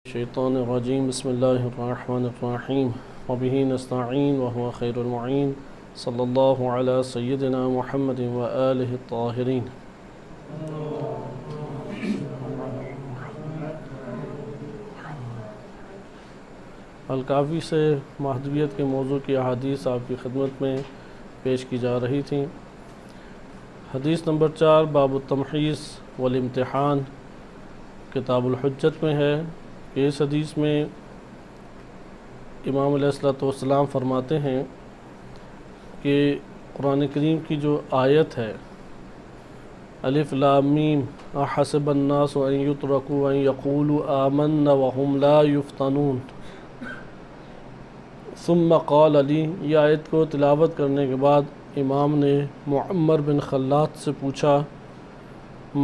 الشیطان الرجیم بسم اللہ الرحمن الرحیم وبہ نستعین وهو خیر المعین صلی اللہ علی سیدنا محمد وآلہ الطاہرین۔ الکافی سے مہدویت کے موضوع کی احادیث آپ کی خدمت میں پیش کی جا رہی تھیں۔ حدیث نمبر 4 باب التمحیص والامتحان کتاب الحجت میں ہے کہ اس حدیث میں امام علیہ السلام فرماتے ہیں کہ قرآن کریم کی جو آیت ہے الف لام میم احسب الناس ان یترکوا ان یقولوا آمنا وهم لا یفتنون ثم قال علی، یہ آیت کو تلاوت کرنے کے بعد امام نے معمر بن خلاد سے پوچھا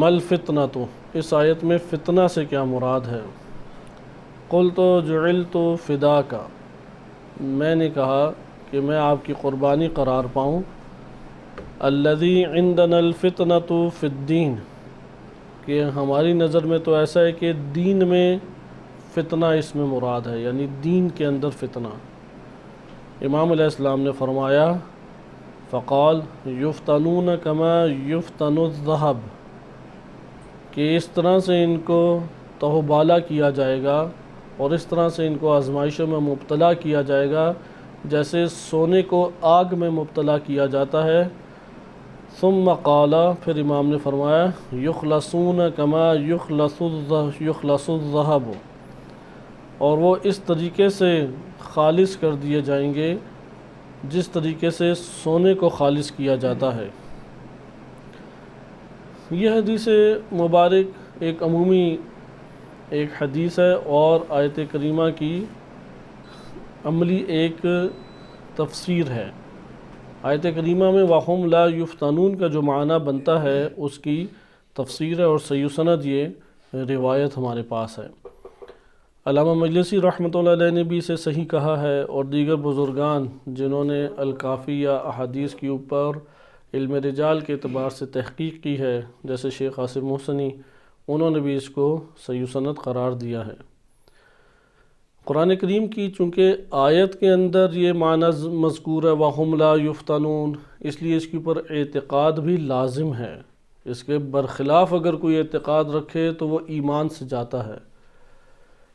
مل فتنۃ، اس آیت میں فتنہ سے کیا مراد ہے؟ قلت جعلت فداک، میں نے کہا کہ میں آپ کی قربانی قرار پاؤں۔ الذی عندنا الفتنۃ فی الدین، کہ ہماری نظر میں تو ایسا ہے کہ دین میں فتنہ اس میں مراد ہے، یعنی دین کے اندر فتنہ۔ امام علیہ السلام نے فرمایا فقال یفتنون کما یفتن الذہب، کہ اس طرح سے ان کو تہوبالا کیا جائے گا اور اس طرح سے ان کو آزمائشوں میں مبتلا کیا جائے گا جیسے سونے کو آگ میں مبتلا کیا جاتا ہے۔ ثم قال، پھر امام نے فرمایا یخلصون کما یخلص الذہب، اور وہ اس طریقے سے خالص کر دیے جائیں گے جس طریقے سے سونے کو خالص کیا جاتا ہے۔ یہ حدیث مبارک ایک عمومی ایک حدیث ہے اور آیت کریمہ کی عملی ایک تفسیر ہے۔ آیت کریمہ میں وَهُمْ لَا يُفْتَنُونَ کا جو معنی بنتا ہے اس کی تفسیر ہے، اور صحیح سند یہ روایت ہمارے پاس ہے۔ علامہ مجلسی رحمۃ اللہ علیہ نے بھی اسے صحیح کہا ہے، اور دیگر بزرگان جنہوں نے الکافی یا احادیث کے اوپر علم رجال کے اعتبار سے تحقیق کی ہے جیسے شیخ عاصم محسنی، انہوں نے بھی اس کو صحیح سند قرار دیا ہے۔ قرآن کریم کی چونکہ آیت کے اندر یہ معنی مذکور ہے وَهُمْ لَا يُفْتَنُونَ، اس لیے اس کے اوپر اعتقاد بھی لازم ہے۔ اس کے برخلاف اگر کوئی اعتقاد رکھے تو وہ ایمان سے جاتا ہے،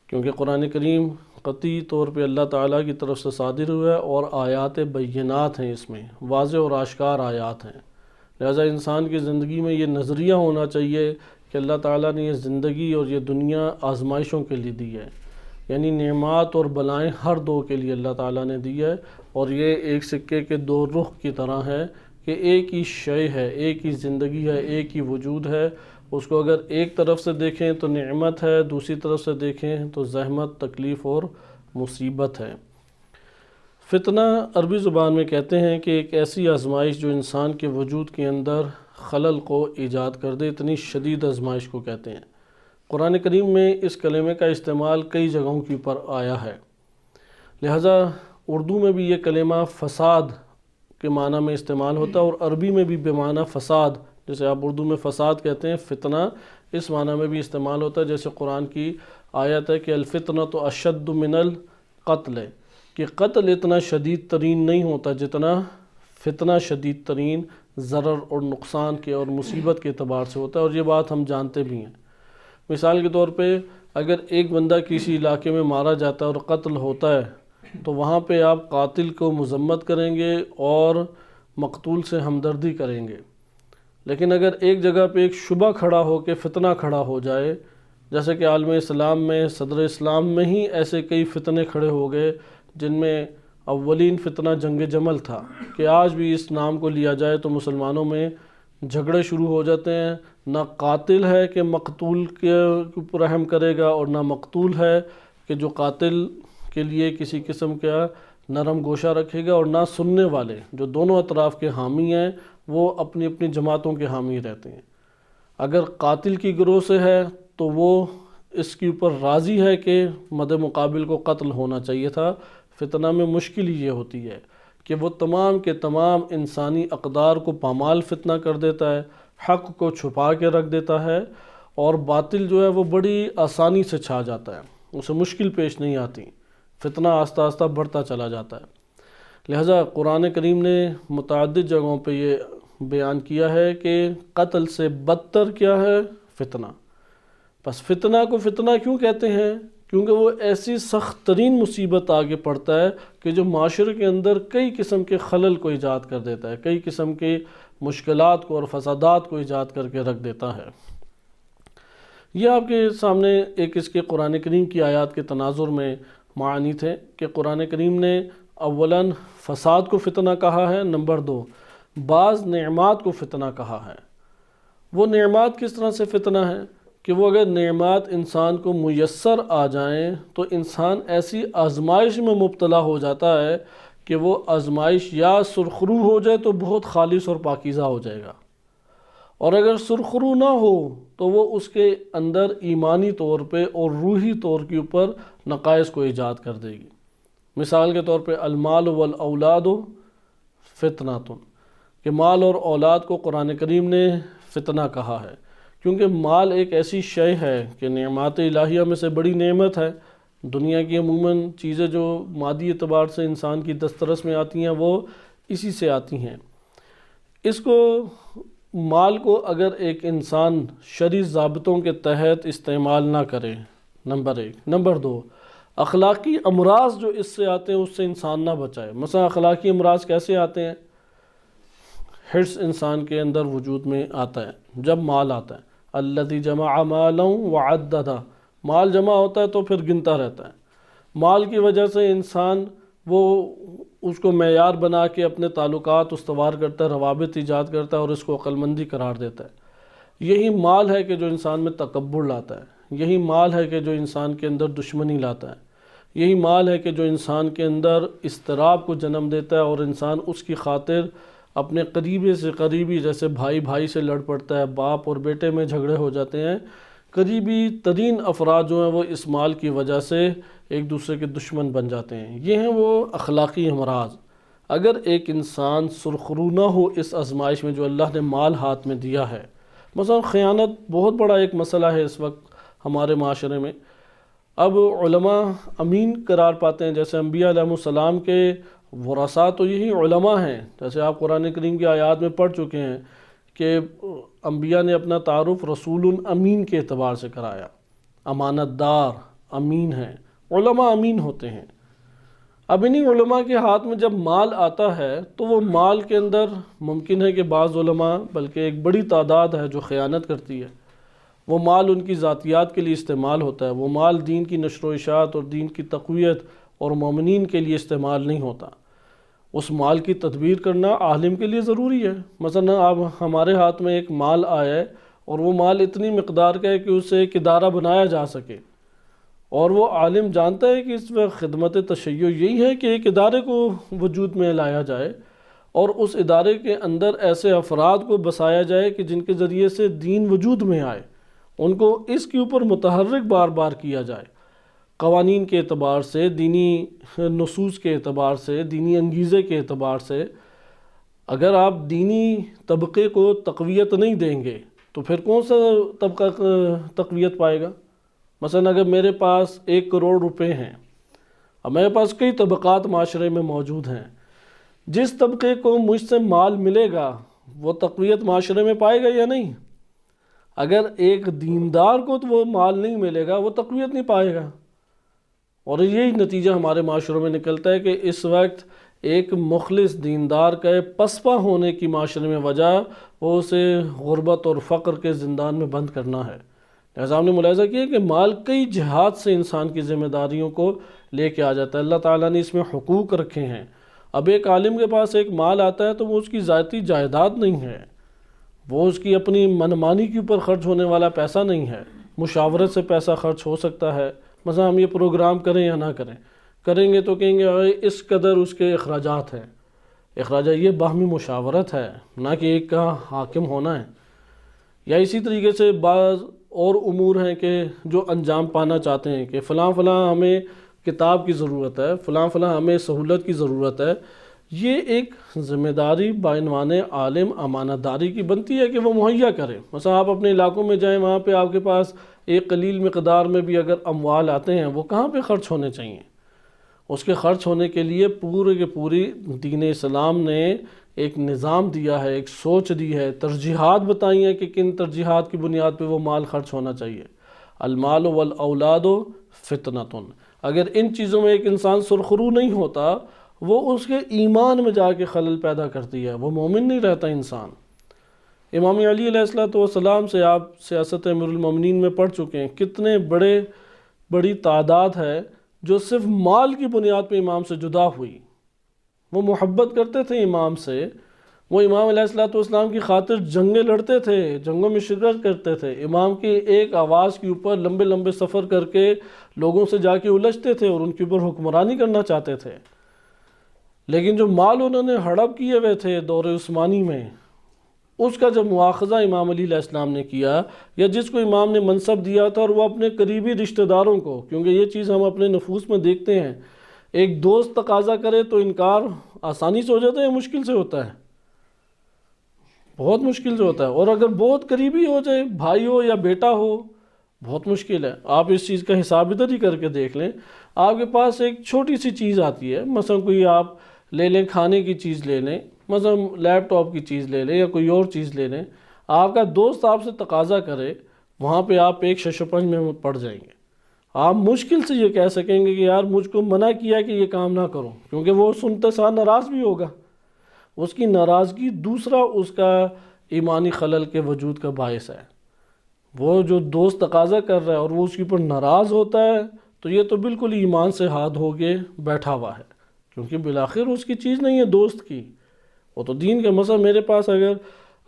کیونکہ قرآن کریم قطعی طور پہ اللہ تعالیٰ کی طرف سے صادر ہوا ہے اور آیات بینات ہیں، اس میں واضح اور آشکار آیات ہیں۔ لہٰذا انسان کی زندگی میں یہ نظریہ ہونا چاہیے کہ اللہ تعالیٰ نے یہ زندگی اور یہ دنیا آزمائشوں کے لیے دی ہے، یعنی نعمات اور بلائیں ہر دو کے لیے اللہ تعالیٰ نے دی ہے، اور یہ ایک سکے کے دو رخ کی طرح ہے کہ ایک ہی شے ہے، ایک ہی زندگی ہے، ایک ہی وجود ہے۔ اس کو اگر ایک طرف سے دیکھیں تو نعمت ہے، دوسری طرف سے دیکھیں تو زحمت، تکلیف اور مصیبت ہے۔ فتنہ عربی زبان میں کہتے ہیں کہ ایک ایسی آزمائش جو انسان کے وجود کے اندر خلل کو ایجاد کر دے، اتنی شدید آزمائش کو کہتے ہیں۔ قرآن کریم میں اس کلمے کا استعمال کئی جگہوں کے اوپر آیا ہے، لہٰذا اردو میں بھی یہ کلمہ فساد کے معنی میں استعمال ہوتا ہے، اور عربی میں بھی بمعنی فساد، جیسے آپ اردو میں فساد کہتے ہیں، فتنہ اس معنی میں بھی استعمال ہوتا ہے۔ جیسے قرآن کی آیت ہے کہ الفتنۃ اشد من القتل، کہ قتل اتنا شدید ترین نہیں ہوتا جتنا فتنہ شدید ترین ضرر اور نقصان کے اور مصیبت کے اعتبار سے ہوتا ہے، اور یہ بات ہم جانتے بھی ہیں۔ مثال کے طور پہ اگر ایک بندہ کسی علاقے میں مارا جاتا ہے اور قتل ہوتا ہے تو وہاں پہ آپ قاتل کو مذمت کریں گے اور مقتول سے ہمدردی کریں گے، لیکن اگر ایک جگہ پہ ایک شبہ کھڑا ہو کے فتنہ کھڑا ہو جائے، جیسے کہ عالم اسلام میں صدر اسلام میں ہی ایسے کئی فتنے کھڑے ہو گئے جن میں اولین فتنہ جنگ جمل تھا، کہ آج بھی اس نام کو لیا جائے تو مسلمانوں میں جھگڑے شروع ہو جاتے ہیں، نہ قاتل ہے کہ مقتول کے اوپر رحم کرے گا، اور نہ مقتول ہے کہ جو قاتل کے لیے کسی قسم کا نرم گوشہ رکھے گا، اور نہ سننے والے جو دونوں اطراف کے حامی ہیں وہ اپنی اپنی جماعتوں کے حامی رہتے ہیں۔ اگر قاتل کی گروہ سے ہے تو وہ اس کے اوپر راضی ہے کہ مد مقابل کو قتل ہونا چاہیے تھا۔ فتنہ میں مشکل یہ ہوتی ہے کہ وہ تمام کے تمام انسانی اقدار کو پامال فتنہ کر دیتا ہے، حق کو چھپا کے رکھ دیتا ہے، اور باطل جو ہے وہ بڑی آسانی سے چھا جاتا ہے۔ اسے مشکل پیش نہیں آتی، فتنہ آہستہ آہستہ بڑھتا چلا جاتا ہے۔ لہٰذا قرآن کریم نے متعدد جگہوں پہ یہ بیان کیا ہے کہ قتل سے بدتر کیا ہے؟ فتنہ۔ بس فتنہ کو فتنہ کیوں کہتے ہیں؟ کیونکہ وہ ایسی سخت ترین مصیبت آگے پڑتا ہے کہ جو معاشرے کے اندر کئی قسم کے خلل کو ایجاد کر دیتا ہے، کئی قسم کے مشکلات کو اور فسادات کو ایجاد کر کے رکھ دیتا ہے۔ یہ آپ کے سامنے ایک اس کے قرآن کریم کی آیات کے تناظر میں معانی تھے کہ قرآن کریم نے اولاً فساد کو فتنہ کہا ہے، نمبر 2 بعض نعمات کو فتنہ کہا ہے۔ وہ نعمات کس طرح سے فتنہ ہے کہ وہ اگر نعمات انسان کو میسر آ جائیں تو انسان ایسی آزمائش میں مبتلا ہو جاتا ہے کہ وہ آزمائش یا سرخرو ہو جائے تو بہت خالص اور پاکیزہ ہو جائے گا، اور اگر سرخرو نہ ہو تو وہ اس کے اندر ایمانی طور پہ اور روحی طور کے اوپر نقائص کو ایجاد کر دے گی۔ مثال کے طور پہ المال والاولاد فتنۃ، کہ مال اور اولاد کو قرآن کریم نے فتنہ کہا ہے، کیونکہ مال ایک ایسی شے ہے کہ نعمات الہیہ میں سے بڑی نعمت ہے۔ دنیا کی عموماً چیزیں جو مادی اعتبار سے انسان کی دسترس میں آتی ہیں وہ اسی سے آتی ہیں۔ اس کو مال کو اگر ایک انسان شرعی ضابطوں کے تحت استعمال نہ کرے، نمبر 1، نمبر 2 اخلاقی امراض جو اس سے آتے ہیں اس سے انسان نہ بچائے۔ مثلا اخلاقی امراض کیسے آتے ہیں؟ حرص انسان کے اندر وجود میں آتا ہے جب مال آتا ہے، الذی جمع مالا وعددہ، مال جمع ہوتا ہے تو پھر گنتا رہتا ہے۔ مال کی وجہ سے انسان وہ اس کو معیار بنا کے اپنے تعلقات استوار کرتا ہے، روابط ایجاد کرتا ہے اور اس کو عقل مندی قرار دیتا ہے۔ یہی مال ہے کہ جو انسان میں تکبر لاتا ہے، یہی مال ہے کہ جو انسان کے اندر دشمنی لاتا ہے، یہی مال ہے کہ جو انسان کے اندر اضطراب کو جنم دیتا ہے اور انسان اس کی خاطر اپنے قریبی سے قریبی، جیسے بھائی بھائی سے لڑ پڑتا ہے، باپ اور بیٹے میں جھگڑے ہو جاتے ہیں، قریبی ترین افراد جو ہیں وہ اس مال کی وجہ سے ایک دوسرے کے دشمن بن جاتے ہیں۔ یہ ہیں وہ اخلاقی امراض۔ اگر ایک انسان سرخرو نہ ہو اس آزمائش میں جو اللہ نے مال ہاتھ میں دیا ہے، مثلا خیانت بہت بڑا ایک مسئلہ ہے اس وقت ہمارے معاشرے میں۔ اب علماء امین قرار پاتے ہیں، جیسے انبیاء علیہ السلام کے ورثاء تو یہی علماء ہیں، جیسے آپ قرآن کریم کی آیات میں پڑھ چکے ہیں کہ انبیاء نے اپنا تعارف رسول امین کے اعتبار سے کرایا، امانت دار، امین ہیں، علماء امین ہوتے ہیں۔ اب انہی علماء کے ہاتھ میں جب مال آتا ہے تو وہ مال کے اندر ممکن ہے کہ بعض علماء، بلکہ ایک بڑی تعداد ہے جو خیانت کرتی ہے۔ وہ مال ان کی ذاتیات کے لیے استعمال ہوتا ہے، وہ مال دین کی نشر و اشاعت اور دین کی تقویت اور مومنین کے لیے استعمال نہیں ہوتا۔ اس مال کی تدبیر کرنا عالم کے لیے ضروری ہے۔ مثلا اب ہمارے ہاتھ میں ایک مال آیا ہے اور وہ مال اتنی مقدار کا ہے کہ اسے ایک ادارہ بنایا جا سکے، اور وہ عالم جانتا ہے کہ اس وقت خدمت تشیع یہی ہے کہ ایک ادارے کو وجود میں لایا جائے اور اس ادارے کے اندر ایسے افراد کو بسایا جائے کہ جن کے ذریعے سے دین وجود میں آئے، ان کو اس کے اوپر متحرک بار بار کیا جائے، قوانین کے اعتبار سے، دینی نصوص کے اعتبار سے، دینی انگیزے کے اعتبار سے۔ اگر آپ دینی طبقے کو تقویت نہیں دیں گے تو پھر کون سا طبقہ تقویت پائے گا؟ مثلا اگر میرے پاس 1 کروڑ روپے ہیں، اب میرے پاس کئی طبقات معاشرے میں موجود ہیں، جس طبقے کو مجھ سے مال ملے گا وہ تقویت معاشرے میں پائے گا یا نہیں؟ اگر ایک دیندار کو تو وہ مال نہیں ملے گا، وہ تقویت نہیں پائے گا۔ اور یہی نتیجہ ہمارے معاشروں میں نکلتا ہے کہ اس وقت ایک مخلص دیندار کا پسپا ہونے کی معاشرے میں وجہ وہ اسے غربت اور فقر کے زندان میں بند کرنا ہے۔ لہذا ہم نے ملاحظہ کیا کہ مال کئی جہات سے انسان کی ذمہ داریوں کو لے کے آ جاتا ہے۔ اللہ تعالیٰ نے اس میں حقوق رکھے ہیں۔ اب ایک عالم کے پاس ایک مال آتا ہے تو وہ اس کی ذاتی جائیداد نہیں ہے، وہ اس کی اپنی منمانی کے اوپر خرچ ہونے والا پیسہ نہیں ہے، مشاورت سے پیسہ خرچ ہو سکتا ہے۔ مثلا ہم یہ پروگرام کریں یا نہ کریں، کریں گے تو کہیں گے اس قدر اس کے اخراجات ہیں۔ اخراجات یہ باہمی مشاورت ہے، نہ کہ ایک کا حاکم ہونا ہے۔ یا اسی طریقے سے بعض اور امور ہیں کہ جو انجام پانا چاہتے ہیں کہ فلاں فلاں ہمیں کتاب کی ضرورت ہے، فلاں فلاں ہمیں سہولت کی ضرورت ہے، یہ ایک ذمہ داری بعنوان عالم امانت داری کی بنتی ہے کہ وہ مہیا کرے۔ مثلا آپ اپنے علاقوں میں جائیں، وہاں پہ آپ کے پاس ایک قلیل مقدار میں بھی اگر اموال آتے ہیں، وہ کہاں پہ خرچ ہونے چاہیے؟ اس کے خرچ ہونے کے لیے پورے کے پوری دین اسلام نے ایک نظام دیا ہے، ایک سوچ دی ہے، ترجیحات بتائی ہیں کہ کن ترجیحات کی بنیاد پہ وہ مال خرچ ہونا چاہیے۔ المال والاولاد فتنۃ، اگر ان چیزوں میں ایک انسان سرخرو نہیں ہوتا، وہ اس کے ایمان میں جا کے خلل پیدا کرتی ہے، وہ مومن نہیں رہتا انسان۔ امام علی علیہ السلام سے آپ سیاست امیر المومنین میں پڑھ چکے ہیں، کتنے بڑی تعداد ہے جو صرف مال کی بنیاد پہ امام سے جدا ہوئی۔ وہ محبت کرتے تھے امام سے، وہ امام علیہ السلام کی خاطر جنگیں لڑتے تھے، جنگوں میں شرکت کرتے تھے، امام کی ایک آواز کے اوپر لمبے لمبے سفر کر کے لوگوں سے جا کے الجھتے تھے اور ان کے اوپر حکمرانی کرنا چاہتے تھے۔ لیکن جو مال انہوں نے ہڑپ کیے ہوئے تھے دور عثمانی میں، اس کا جب مواخذہ امام علی علیہ السلام نے کیا، یا جس کو امام نے منصب دیا تھا، اور وہ اپنے قریبی رشتہ داروں کو، کیونکہ یہ چیز ہم اپنے نفوس میں دیکھتے ہیں، ایک دوست تقاضا کرے تو انکار آسانی سے ہو جاتا ہے یا مشکل سے ہوتا ہے؟ بہت مشکل سے ہوتا ہے۔ اور اگر بہت قریبی ہو جائے، بھائی ہو یا بیٹا ہو، بہت مشکل ہے۔ آپ اس چیز کا حساب ادھر ہی کر کے دیکھ لیں، آپ کے پاس ایک چھوٹی سی چیز آتی ہے، مثلا کوئی آپ لے لیں، کھانے کی چیز لے لیں، مثلا لیپ ٹاپ کی چیز لے لیں یا کوئی اور چیز لے لیں، آپ کا دوست آپ سے تقاضا کرے، وہاں پہ آپ ایک شش و پنج میں پڑ جائیں گے۔ آپ مشکل سے یہ کہہ سکیں گے کہ یار مجھ کو منع کیا کہ یہ کام نہ کرو، کیونکہ وہ سنتے ساتھ ناراض بھی ہوگا۔ اس کی ناراضگی دوسرا اس کا ایمانی خلل کے وجود کا باعث ہے۔ وہ جو دوست تقاضا کر رہا ہے اور وہ اس کے اوپر ناراض ہوتا ہے، تو یہ تو بالکل ایمان سے ہاتھ ہو کے بیٹھا ہوا ہے، کیونکہ بالآخر اس کی چیز نہیں ہے دوست کی، وہ تو دین کا مسئلہ۔ میرے پاس اگر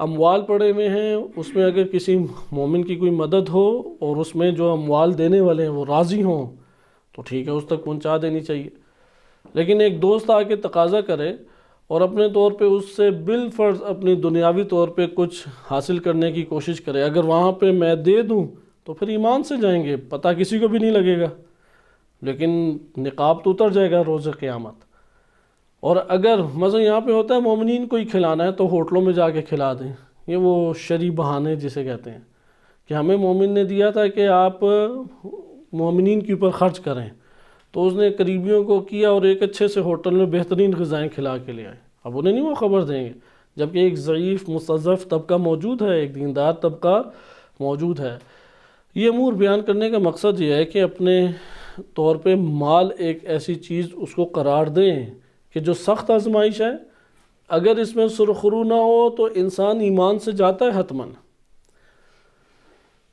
اموال پڑے ہوئے ہیں، اس میں اگر کسی مومن کی کوئی مدد ہو اور اس میں جو اموال دینے والے ہیں وہ راضی ہوں، تو ٹھیک ہے، اس تک پہنچا دینی چاہیے۔ لیکن ایک دوست آ کے تقاضا کرے اور اپنے طور پہ اس سے بالفرض اپنی دنیاوی طور پہ کچھ حاصل کرنے کی کوشش کرے، اگر وہاں پہ میں دے دوں تو پھر ایمان سے جائیں گے، پتہ کسی کو بھی نہیں لگے گا، لیکن نقاب تو اتر جائے گا روز قیامت۔ اور اگر مثلا یہاں پہ ہوتا ہے مومنین کو ہی کھلانا ہے تو ہوٹلوں میں جا کے کھلا دیں، یہ وہ شرعی بہانے جسے کہتے ہیں کہ ہمیں مومن نے دیا تھا کہ آپ مومنین کے اوپر خرچ کریں، تو اس نے قریبیوں کو کیا اور ایک اچھے سے ہوٹل میں بہترین غذائیں کھلا کے لے آئے۔ اب انہیں نہیں وہ خبر دیں گے، جبکہ ایک ضعیف مستضعف طبقہ موجود ہے، ایک دیندار طبقہ موجود ہے۔ یہ امور بیان کرنے کا مقصد یہ ہے کہ اپنے طور پہ مال ایک ایسی چیز اس کو قرار دیں کہ جو سخت آزمائش ہے، اگر اس میں سرخرو نہ ہو تو انسان ایمان سے جاتا ہے حتماً۔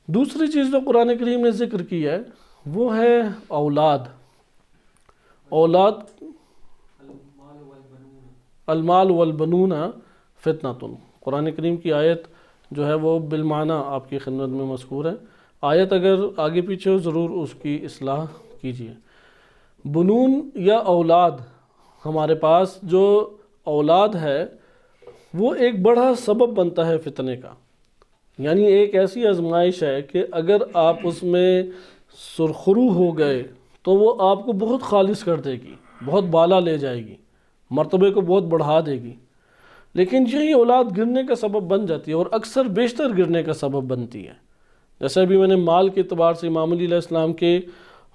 دوسری چیز جو قرآن کریم نے ذکر کی ہے وہ ہے اولاد۔ المال والبنون فتنۃ، قرآن کریم کی آیت جو ہے وہ بالمعنی آپ کی خدمت میں مذکور ہے۔ آیت اگر آگے پیچھے ہو ضرور اس کی اصلاح کیجیے۔ بنون یا اولاد، ہمارے پاس جو اولاد ہے وہ ایک بڑا سبب بنتا ہے فتنے کا، یعنی ایک ایسی آزمائش ہے کہ اگر آپ اس میں سرخرو ہو گئے تو وہ آپ کو بہت خالص کر دے گی، بہت بالا لے جائے گی، مرتبے کو بہت بڑھا دے گی۔ لیکن یہی اولاد گرنے کا سبب بن جاتی ہے، اور اکثر بیشتر گرنے کا سبب بنتی ہے۔ جیسے ابھی میں نے مال کے اعتبار سے امام علی علیہ السلام کے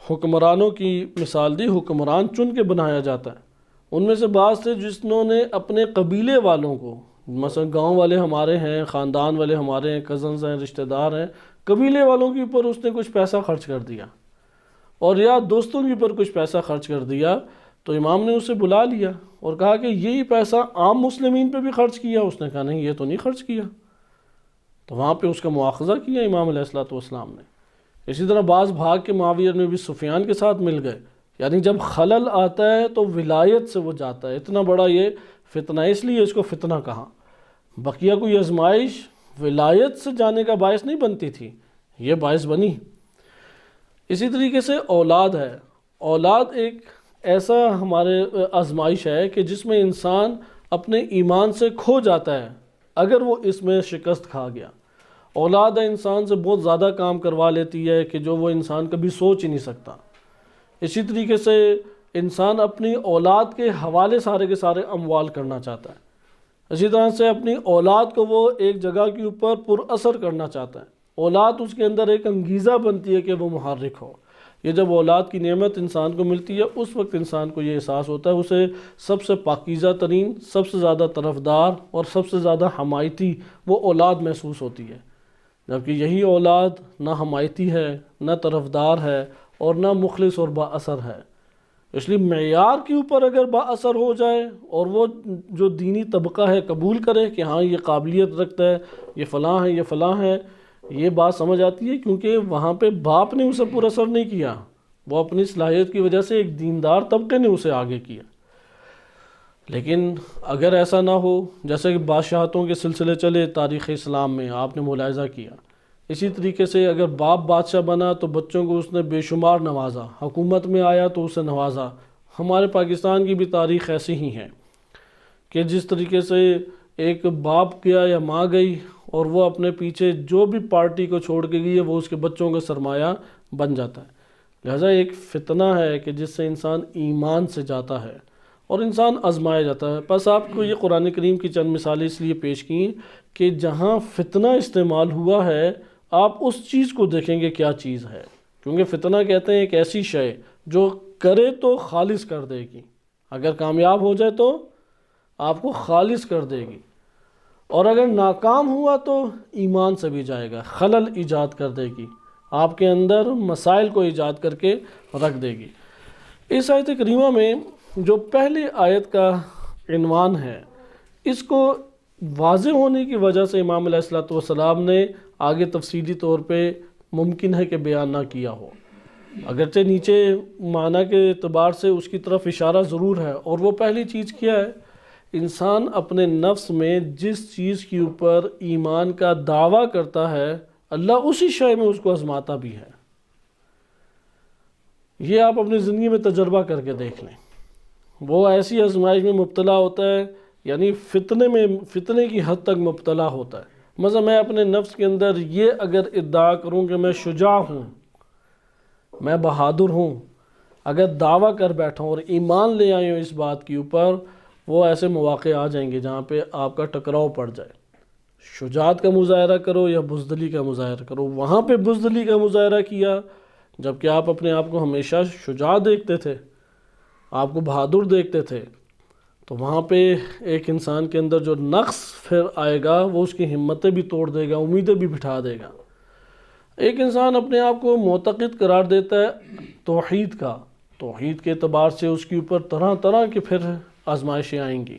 حکمرانوں کی مثال دی، حکمران چن کے بنایا جاتا ہے۔ ان میں سے بعض تھے جنہوں نے اپنے قبیلے والوں کو، مثلا گاؤں والے ہمارے ہیں، خاندان والے ہمارے ہیں، کزنز ہیں، رشتہ دار ہیں، قبیلے والوں کے اوپر اس نے کچھ پیسہ خرچ کر دیا، اور یا دوستوں کے اوپر کچھ پیسہ خرچ کر دیا، تو امام نے اسے بلا لیا اور کہا کہ یہی پیسہ عام مسلمین پہ بھی خرچ کیا؟ اس نے کہا نہیں، یہ تو نہیں خرچ کیا۔ تو وہاں پہ اس کا مواخذہ کیا امام علیہ السلام نے۔ اسی طرح بعض بھاگ کے معاویہ میں بھی سفیان کے ساتھ مل گئے، یعنی جب خلل آتا ہے تو ولایت سے وہ جاتا ہے۔ اتنا بڑا یہ فتنہ، اس لیے اس کو فتنہ کہا۔ بقیہ کوئی آزمائش ولایت سے جانے کا باعث نہیں بنتی تھی، یہ باعث بنی۔ اسی طریقے سے اولاد ہے، اولاد ایک ایسا ہمارے آزمائش ہے کہ جس میں انسان اپنے ایمان سے کھو جاتا ہے اگر وہ اس میں شکست کھا گیا۔ اولاد انسان سے بہت زیادہ کام کروا لیتی ہے کہ جو وہ انسان کبھی سوچ ہی نہیں سکتا۔ اسی طریقے سے انسان اپنی اولاد کے حوالے سارے کے سارے اموال کرنا چاہتا ہے، اسی طرح سے اپنی اولاد کو وہ ایک جگہ کے اوپر پر اثر کرنا چاہتا ہے، اولاد اس کے اندر ایک انگیزہ بنتی ہے کہ وہ محرک ہو۔ یہ جب اولاد کی نعمت انسان کو ملتی ہے اس وقت انسان کو یہ احساس ہوتا ہے، اسے سب سے پاکیزہ ترین، سب سے زیادہ طرفدار اور سب سے زیادہ حمایتی وہ اولاد محسوس ہوتی ہے، جبکہ یہی اولاد نہ حمایتی ہے، نہ طرفدار ہے اور نہ مخلص اور با اثر ہے۔ اس لیے معیار کے اوپر اگر با اثر ہو جائے اور وہ جو دینی طبقہ ہے قبول کرے کہ ہاں یہ قابلیت رکھتا ہے، یہ فلاں ہے، یہ فلاں ہے، یہ بات سمجھ آتی ہے، کیونکہ وہاں پہ باپ نے اسے پر اثر نہیں کیا، وہ اپنی صلاحیت کی وجہ سے ایک دیندار طبقے نے اسے آگے کیا۔ لیکن اگر ایسا نہ ہو، جیسے کہ بادشاہتوں کے سلسلے چلے تاریخ اسلام میں، آپ نے ملاحظہ کیا، اسی طریقے سے اگر باپ بادشاہ بنا تو بچوں کو اس نے بے شمار نوازا، حکومت میں آیا تو اسے نوازا۔ ہمارے پاکستان کی بھی تاریخ ایسی ہی ہے کہ جس طریقے سے ایک باپ گیا یا ماں گئی اور وہ اپنے پیچھے جو بھی پارٹی کو چھوڑ کے گئی ہے وہ اس کے بچوں کا سرمایہ بن جاتا ہے۔ لہذا ایک فتنہ ہے کہ جس سے انسان ایمان سے جاتا ہے اور انسان آزمایا جاتا ہے۔ بس آپ کو یہ قرآن کریم کی چند مثالیں اس لیے پیش کی کہ جہاں فتنہ استعمال ہوا ہے آپ اس چیز کو دیکھیں گے کیا چیز ہے، کیونکہ فتنہ کہتے ہیں ایک ایسی شے جو کرے تو خالص کر دے گی، اگر کامیاب ہو جائے تو آپ کو خالص کر دے گی، اور اگر ناکام ہوا تو ایمان سے بھی جائے گا، خلل ایجاد کر دے گی، آپ کے اندر مسائل کو ایجاد کر کے رکھ دے گی۔ اس آیت کریمہ میں جو پہلی آیت کا عنوان ہے، اس کو واضح ہونے کی وجہ سے امام علیہ السلام نے آگے تفصیلی طور پہ ممکن ہے کہ بیان نہ کیا ہو، اگرچہ نیچے معنی کے اعتبار سے اس کی طرف اشارہ ضرور ہے، اور وہ پہلی چیز کیا ہے؟ انسان اپنے نفس میں جس چیز کے اوپر ایمان کا دعویٰ کرتا ہے اللہ اسی شے میں اس کو آزماتا بھی ہے۔ یہ آپ اپنی زندگی میں تجربہ کر کے دیکھ لیں، وہ ایسی آزمائش میں مبتلا ہوتا ہے، یعنی فتنے کی حد تک مبتلا ہوتا ہے۔ مثلا میں اپنے نفس کے اندر یہ اگر ادعا کروں کہ میں شجاع ہوں، میں بہادر ہوں، اگر دعویٰ کر بیٹھا ہوں اور ایمان لے آئی ہوں اس بات کے اوپر، وہ ایسے مواقع آ جائیں گے جہاں پہ آپ کا ٹکراؤ پڑ جائے۔ شجاعت کا مظاہرہ کرو یا بزدلی کا مظاہرہ کرو، وہاں پہ بزدلی کا مظاہرہ کیا جبکہ آپ اپنے آپ کو ہمیشہ شجاع دیکھتے تھے، آپ کو بہادر دیکھتے تھے، تو وہاں پہ ایک انسان کے اندر جو نقص پھر آئے گا وہ اس کی ہمتیں بھی توڑ دے گا، امیدیں بھی بٹھا دے گا۔ ایک انسان اپنے آپ کو معتقد قرار دیتا ہے توحید کے اعتبار سے اس کے اوپر طرح طرح کے پھر آزمائشیں آئیں گی،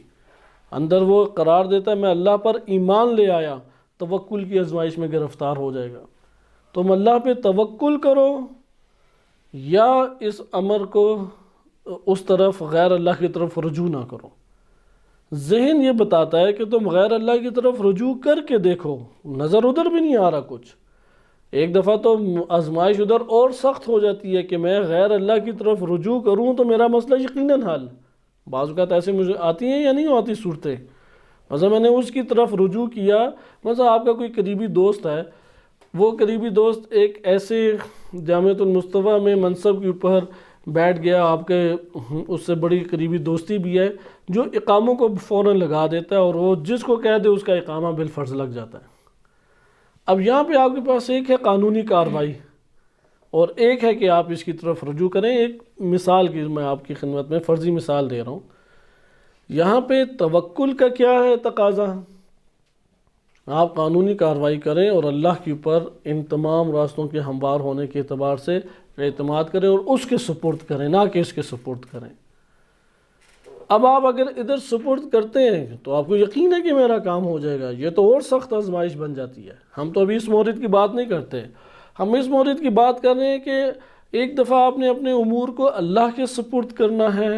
اندر وہ قرار دیتا ہے میں اللہ پر ایمان لے آیا، توکل کی آزمائش میں گرفتار ہو جائے گا۔ تم اللہ پہ توکل کرو یا اس امر کو اس طرف غیر اللہ کی طرف رجوع نہ کرو۔ ذہن یہ بتاتا ہے کہ تم غیر اللہ کی طرف رجوع کر کے دیکھو، نظر ادھر بھی نہیں آ رہا کچھ، ایک دفعہ تو آزمائش ادھر اور سخت ہو جاتی ہے کہ میں غیر اللہ کی طرف رجوع کروں تو میرا مسئلہ یقیناً حل۔ بعض اوقات ایسے مجھے آتی ہیں یا نہیں آتی صورتیں، مثلا میں نے اس کی طرف رجوع کیا، مثلا آپ کا کوئی قریبی دوست ہے، وہ قریبی دوست ایک ایسے جامعۃ المصطفیٰ میں منصب کے اوپر بیٹھ گیا، آپ کے اس سے بڑی قریبی دوستی بھی ہے، جو اقاموں کو فوراً لگا دیتا ہے اور وہ جس کو کہہ دے اس کا اقامہ بالفرض لگ جاتا ہے۔ اب یہاں پہ آپ کے پاس ایک ہے قانونی کارروائی اور ایک ہے کہ آپ اس کی طرف رجوع کریں۔ ایک مثال کی میں آپ کی خدمت میں فرضی مثال دے رہا ہوں، یہاں پہ توکل کا کیا ہے تقاضا؟ آپ قانونی کارروائی کریں اور اللہ کے اوپر ان تمام راستوں کے ہموار ہونے کے اعتبار سے اعتماد کریں اور اس کے سپرد کریں، نہ کہ اس کے سپرد کریں۔ اب آپ اگر ادھر سپرد کرتے ہیں تو آپ کو یقین ہے کہ میرا کام ہو جائے گا، یہ تو اور سخت آزمائش بن جاتی ہے۔ ہم تو ابھی اس مورد کی بات نہیں کرتے، ہم اس مورد کی بات کر رہے ہیں کہ ایک دفعہ آپ نے اپنے امور کو اللہ کے سپرد کرنا ہے،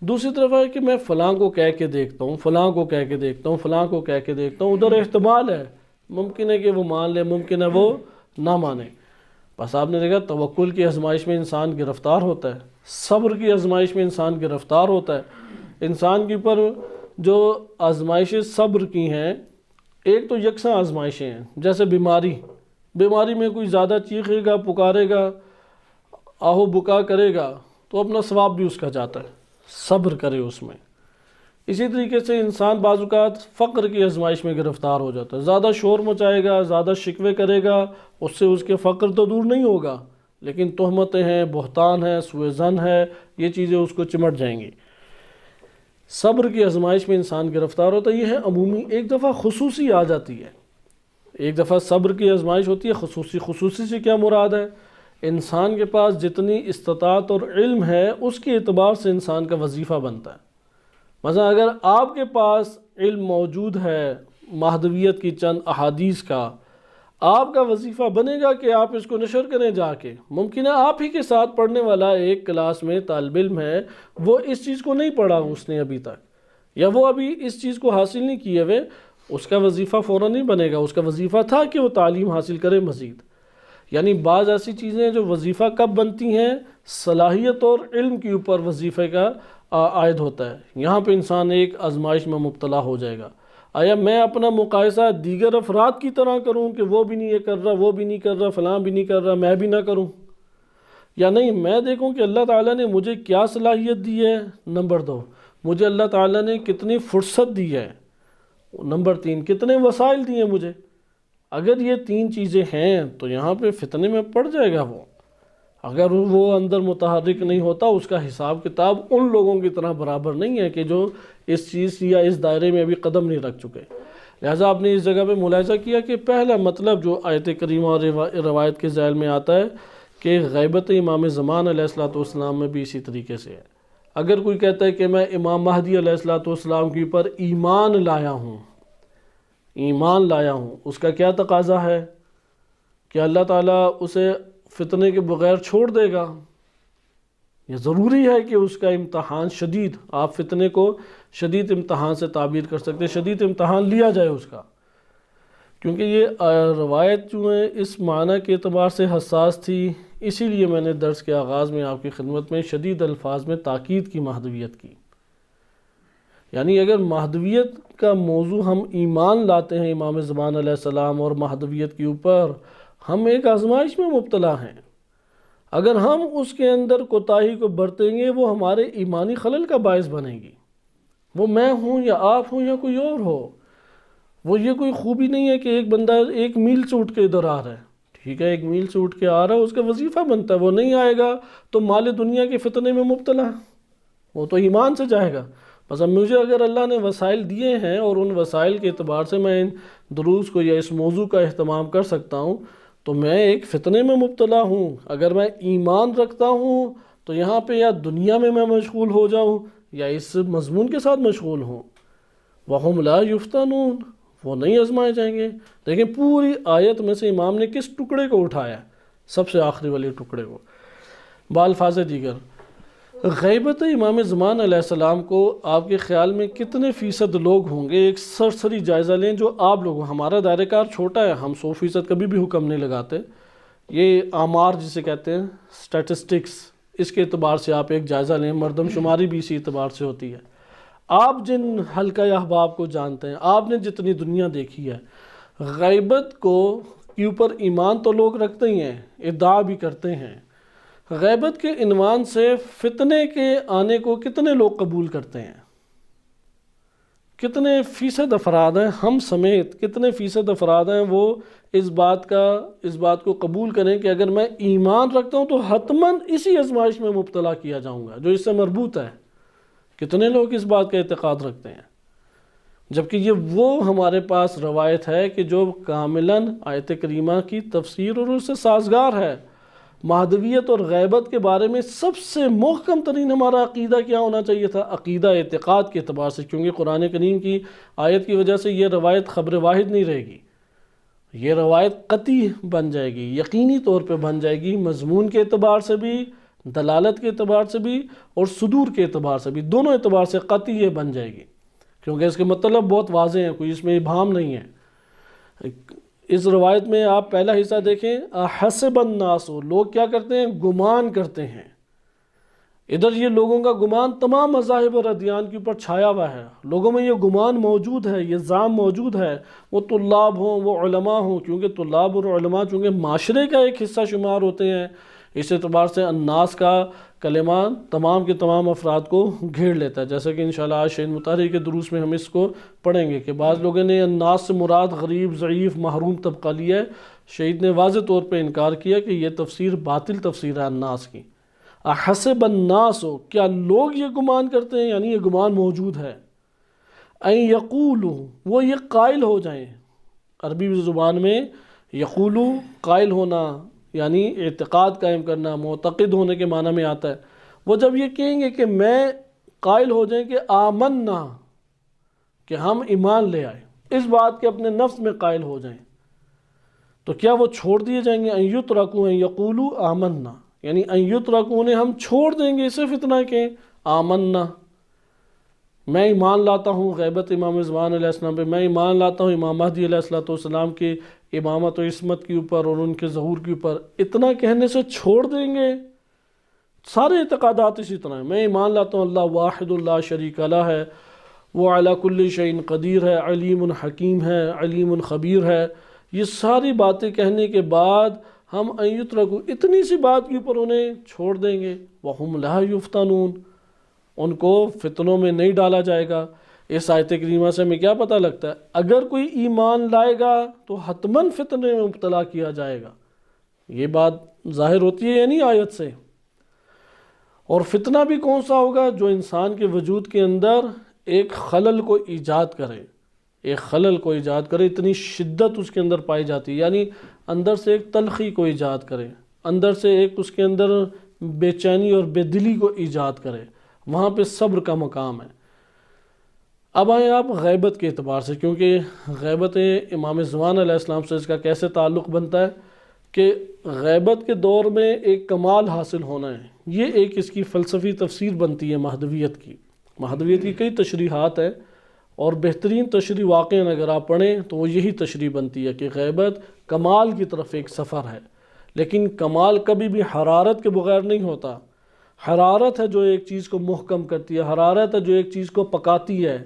دوسری طرف ہے کہ میں فلاں کو کہہ کے دیکھتا ہوں، فلاں کو کہہ کے دیکھتا ہوں، فلاں کو کہہ کے دیکھتا ہوں، ادھر احتمال ہے، ممکن ہے کہ وہ مان لے، ممکن ہے وہ نہ مانے۔ بس آپ نے دیکھا توکل کی آزمائش میں انسان گرفتار ہوتا ہے، صبر کی آزمائش میں انسان گرفتار ہوتا ہے۔ انسان کے اوپر جو آزمائشیں صبر کی ہیں، ایک تو یکساں آزمائشیں ہیں، جیسے بیماری میں کوئی زیادہ چیخے گا، پکارے گا، آہو بکا کرے گا تو اپنا ثواب بھی اس کا جاتا ہے، صبر کرے اس میں۔ اسی طریقے سے انسان بعض اوقات فقر کی آزمائش میں گرفتار ہو جاتا ہے، زیادہ شور مچائے گا، زیادہ شکوے کرے گا، اس سے اس کے فقر تو دور نہیں ہوگا، لیکن تہمتیں ہیں، بہتان ہے، سوء ظن ہے، یہ چیزیں اس کو چمٹ جائیں گی۔ صبر کی آزمائش میں انسان گرفتار ہوتا ہے، یہ ہے عمومی۔ ایک دفعہ خصوصی آ جاتی ہے، ایک دفعہ صبر کی آزمائش ہوتی ہے خصوصی۔ خصوصی سے کیا مراد ہے؟ انسان کے پاس جتنی استطاعت اور علم ہے اس کے اعتبار سے انسان کا وظیفہ بنتا ہے۔ مثلا اگر آپ کے پاس علم موجود ہے مہدویت کی چند احادیث کا، آپ کا وظیفہ بنے گا کہ آپ اس کو نشر کریں جا کے۔ ممکن ہے آپ ہی کے ساتھ پڑھنے والا ایک کلاس میں طالب علم ہے، وہ اس چیز کو نہیں پڑھا اس نے ابھی تک، یا وہ ابھی اس چیز کو حاصل نہیں کیے ہوئے، اس کا وظیفہ فوراً نہیں بنے گا۔ اس کا وظیفہ تھا کہ وہ تعلیم حاصل کرے مزید۔ یعنی بعض ایسی چیزیں جو وظیفہ کب بنتی ہیں، صلاحیت اور علم کے اوپر وظیفے کا عائد ہوتا ہے۔ یہاں پہ انسان ایک آزمائش میں مبتلا ہو جائے گا، آیا میں اپنا مقایسہ دیگر افراد کی طرح کروں کہ وہ بھی نہیں یہ کر رہا، وہ بھی نہیں کر رہا، فلاں بھی نہیں کر رہا، میں بھی نہ کروں، یا نہیں میں دیکھوں کہ اللہ تعالیٰ نے مجھے کیا صلاحیت دی ہے، نمبر 2 مجھے اللہ تعالیٰ نے کتنی فرصت دی ہے، نمبر 3 کتنے وسائل دیے مجھے۔ اگر یہ 3 چیزیں ہیں تو یہاں پہ فتنے میں پڑ جائے گا وہ۔ اگر وہ اندر متحرک نہیں ہوتا، اس کا حساب کتاب ان لوگوں کی طرح برابر نہیں ہے کہ جو اس چیز یا اس دائرے میں ابھی قدم نہیں رکھ چکے۔ لہٰذا آپ نے اس جگہ پہ ملاحظہ کیا کہ پہلا مطلب جو آیت کریمہ اور روایت کے ذیل میں آتا ہے کہ غیبت امام زمان علیہ السلام میں بھی اسی طریقے سے ہے۔ اگر کوئی کہتا ہے کہ میں امام مہدی علیہ السلام کے اوپر ایمان لایا ہوں، ایمان لایا ہوں، اس کا کیا تقاضا ہے کہ اللہ تعالیٰ اسے فتنے کے بغیر چھوڑ دے گا؟ یہ ضروری ہے کہ اس کا امتحان شدید، آپ فتنے کو شدید امتحان سے تعبیر کر سکتے ہیں، شدید امتحان لیا جائے اس کا، کیونکہ یہ روایت جو ہے اس معنی کے اعتبار سے حساس تھی۔ اسی لیے میں نے درس کے آغاز میں آپ کی خدمت میں شدید الفاظ میں تاکید کی مہدویت کی۔ یعنی اگر مہدویت کا موضوع ہم ایمان لاتے ہیں امام زمان علیہ السلام اور مہدویت کے اوپر، ہم ایک آزمائش میں مبتلا ہیں۔ اگر ہم اس کے اندر کوتاہی کو برتیں گے، وہ ہمارے ایمانی خلل کا باعث بنے گی۔ وہ میں ہوں یا آپ ہوں یا کوئی اور ہو، وہ یہ کوئی خوبی نہیں ہے کہ ایک بندہ 1 میل سے اٹھ کے ادھر آ رہا ہے، ٹھیک ہے 1 میل سے اٹھ کے آ رہا ہے، اس کا وظیفہ بنتا ہے، وہ نہیں آئے گا تو مال دنیا کے فتنے میں مبتلا ہے، وہ تو ایمان سے جائے گا۔ بس اب مجھے اگر اللہ نے وسائل دیے ہیں اور ان وسائل کے اعتبار سے میں ان دروس کو یا اس موضوع کا اہتمام کر سکتا ہوں، تو میں ایک فتنے میں مبتلا ہوں۔ اگر میں ایمان رکھتا ہوں تو یہاں پہ یا دنیا میں مشغول ہو جاؤں یا اس مضمون کے ساتھ مشغول ہوں۔ وَهُمْ لَا يُفْتَنُونَ، وہ نہیں آزمائے جائیں گے۔ لیکن پوری آیت میں سے امام نے کس ٹکڑے کو اٹھایا؟ سب سے آخری والے ٹکڑے کو۔ بالفاظ دیگر، غیبت امام زمان علیہ السلام کو آپ کے خیال میں کتنے فیصد لوگ ہوں گے؟ ایک سرسری جائزہ لیں جو آپ لوگوں، ہمارا دائرہ کار چھوٹا ہے، ہم 100% کبھی بھی حکم نہیں لگاتے، یہ آمار جسے کہتے ہیں سٹیٹسٹکس، اس کے اعتبار سے آپ ایک جائزہ لیں، مردم شماری بھی اسی اعتبار سے ہوتی ہے۔ آپ جن حلقہ احباب کو جانتے ہیں، آپ نے جتنی دنیا دیکھی ہے، غیبت کو کے اوپر ایمان تو لوگ رکھتے ہی ہیں، ادعا بھی کرتے ہیں، غیبت کے عنوان سے فتنے کے آنے کو کتنے لوگ قبول کرتے ہیں؟ کتنے فیصد افراد ہیں، ہم سمیت کتنے فیصد افراد ہیں وہ اس بات کو قبول کریں کہ اگر میں ایمان رکھتا ہوں تو حتماً اسی آزمائش میں مبتلا کیا جاؤں گا جو اس سے مربوط ہے؟ کتنے لوگ اس بات کا اعتقاد رکھتے ہیں؟ جبکہ یہ وہ ہمارے پاس روایت ہے کہ جو کاملاً آیت کریمہ کی تفسیر اور اس سے سازگار ہے۔ مہدویت اور غیبت کے بارے میں سب سے محکم ترین ہمارا عقیدہ کیا ہونا چاہیے تھا؟ عقیدہ اعتقاد کے اعتبار سے، کیونکہ قرآن کریم کی آیت کی وجہ سے یہ روایت خبر واحد نہیں رہے گی، یہ روایت قطعی بن جائے گی، یقینی طور پہ بن جائے گی، مضمون کے اعتبار سے بھی، دلالت کے اعتبار سے بھی اور صدور کے اعتبار سے بھی، دونوں اعتبار سے قطعی یہ بن جائے گی، کیونکہ اس کے مطلب بہت واضح ہیں، کوئی اس میں ابہام نہیں ہے۔ اس روایت میں آپ پہلا حصہ دیکھیں، حسب الناس، لوگ کیا کرتے ہیں؟ گمان کرتے ہیں۔ ادھر یہ لوگوں کا گمان تمام مذاہب اور ادیان کے اوپر چھایا ہوا ہے، لوگوں میں یہ گمان موجود ہے، یہ ظام موجود ہے، وہ طلاب ہوں، وہ علماء ہوں، کیونکہ طلاب اور علماء چونکہ معاشرے کا ایک حصہ شمار ہوتے ہیں، اس اعتبار سے الناس کا کلمات تمام کے تمام افراد کو گھیر لیتا ہے، جیسا کہ انشاءاللہ آج شہید مطہری کے دروس میں ہم اس کو پڑھیں گے کہ بعض لوگوں نے الناس سے مراد غریب، ضعیف، محروم طبقہ لیا ہے۔ شہید نے واضح طور پہ انکار کیا کہ یہ تفسیر باطل تفسیر ہے الناس کی۔ احسب الناس، کیا لوگ یہ گمان کرتے ہیں، یعنی یہ گمان موجود ہے، ان یقولوا، وہ یہ قائل ہو جائیں۔ عربی زبان میں یقولو قائل ہونا یعنی اعتقاد قائم کرنا، معتقد ہونے کے معنی میں آتا ہے۔ وہ جب یہ کہیں گے کہ میں قائل ہو جائیں کہ آمنا، کہ ہم ایمان لے آئے، اس بات کے اپنے نفس میں قائل ہو جائیں، تو کیا وہ چھوڑ دیے جائیں گے؟ ان یترکوا ان یقولوا آمنا، یعنی ان یترکوا، انہیں ہم چھوڑ دیں گے صرف اتنا کہ آمنا، میں ایمان لاتا ہوں غیبت امام زمان علیہ السلام پہ، میں ایمان لاتا ہوں امام مہدی علیہ السلام کی امامت و عصمت کے اوپر اور ان کے ظہور کے اوپر، اتنا کہنے سے چھوڑ دیں گے؟ سارے اعتقادات اسی طرح ہیں۔ میں ایمان لاتا ہوں اللہ واحد اللہ شریک لہ ہے، وہ علی کل شیء قدیر ہے، علیم حکیم ہے، علیم خبیر ہے، یہ ساری باتیں کہنے کے بعد ہم ان یترکوا، اتنی سی بات کے اوپر انہیں چھوڑ دیں گے، وہم لا یفتنون، ان کو فتنوں میں نہیں ڈالا جائے گا۔ اس آیت کریمہ سے ہمیں کیا پتہ لگتا ہے؟ اگر کوئی ایمان لائے گا تو حتماً فتنے میں مبتلا کیا جائے گا، یہ بات ظاہر ہوتی ہے یعنی آیت سے۔ اور فتنہ بھی کون سا ہوگا؟ جو انسان کے وجود کے اندر ایک خلل کو ایجاد کرے، ایک خلل کو ایجاد کرے، اتنی شدت اس کے اندر پائی جاتی ہے، یعنی اندر سے ایک تلخی کو ایجاد کرے، اندر سے ایک اس کے اندر بے چینی اور بے دلی کو ایجاد کرے، وہاں پہ صبر کا مقام ہے۔ اب آئیں آپ غیبت کے اعتبار سے، کیونکہ غیبت امام زمان علیہ السلام سے اس کا کیسے تعلق بنتا ہے کہ غیبت کے دور میں ایک کمال حاصل ہونا ہے، یہ ایک اس کی فلسفی تفسیر بنتی ہے مہدویت کی۔ مہدویت کی کئی تشریحات ہیں اور بہترین تشریح واقعاً اگر آپ پڑھیں تو وہ یہی تشریح بنتی ہے کہ غیبت کمال کی طرف ایک سفر ہے، لیکن کمال کبھی بھی حرارت کے بغیر نہیں ہوتا۔ حرارت ہے جو ایک چیز کو محکم کرتی ہے، حرارت ہے جو ایک چیز کو پکاتی ہے،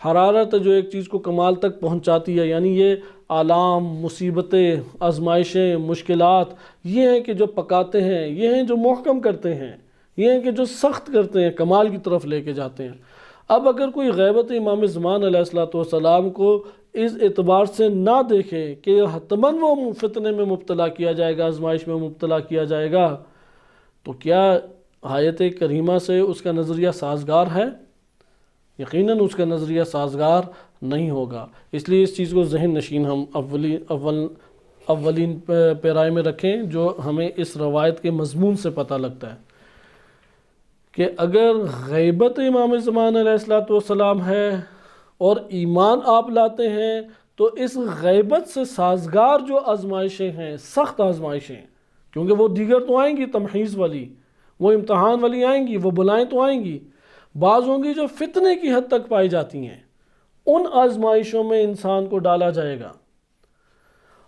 حرارت ہے جو ایک چیز کو کمال تک پہنچاتی ہے۔ یعنی یہ آلام، مصیبتیں، آزمائشیں، مشکلات، یہ ہیں کہ جو پکاتے ہیں، یہ ہیں جو محکم کرتے ہیں، یہ ہیں کہ جو سخت کرتے ہیں، کمال کی طرف لے کے جاتے ہیں۔ اب اگر کوئی غیبت امام زمان علیہ السلام کو اس اعتبار سے نہ دیکھے کہ حتماً وہ فتنے میں مبتلا کیا جائے گا، آزمائش میں مبتلا کیا جائے گا، تو کیا آیت کریمہ سے اس کا نظریہ سازگار ہے؟ یقیناً اس کا نظریہ سازگار نہیں ہوگا۔ اس لیے اس چیز کو ذہن نشین ہم اولین پیرائے میں رکھیں جو ہمیں اس روایت کے مضمون سے پتہ لگتا ہے کہ اگر غیبت امام زمان علیہ السلام ہے اور ایمان آپ لاتے ہیں تو اس غیبت سے سازگار جو آزمائشیں ہیں، سخت آزمائشیں، کیونکہ وہ دیگر تو آئیں گی، تمحیص والی، وہ امتحان والی آئیں گی، وہ بلائیں تو آئیں گی، بعض ہوں گی جو فتنے کی حد تک پائی جاتی ہیں، ان آزمائشوں میں انسان کو ڈالا جائے گا۔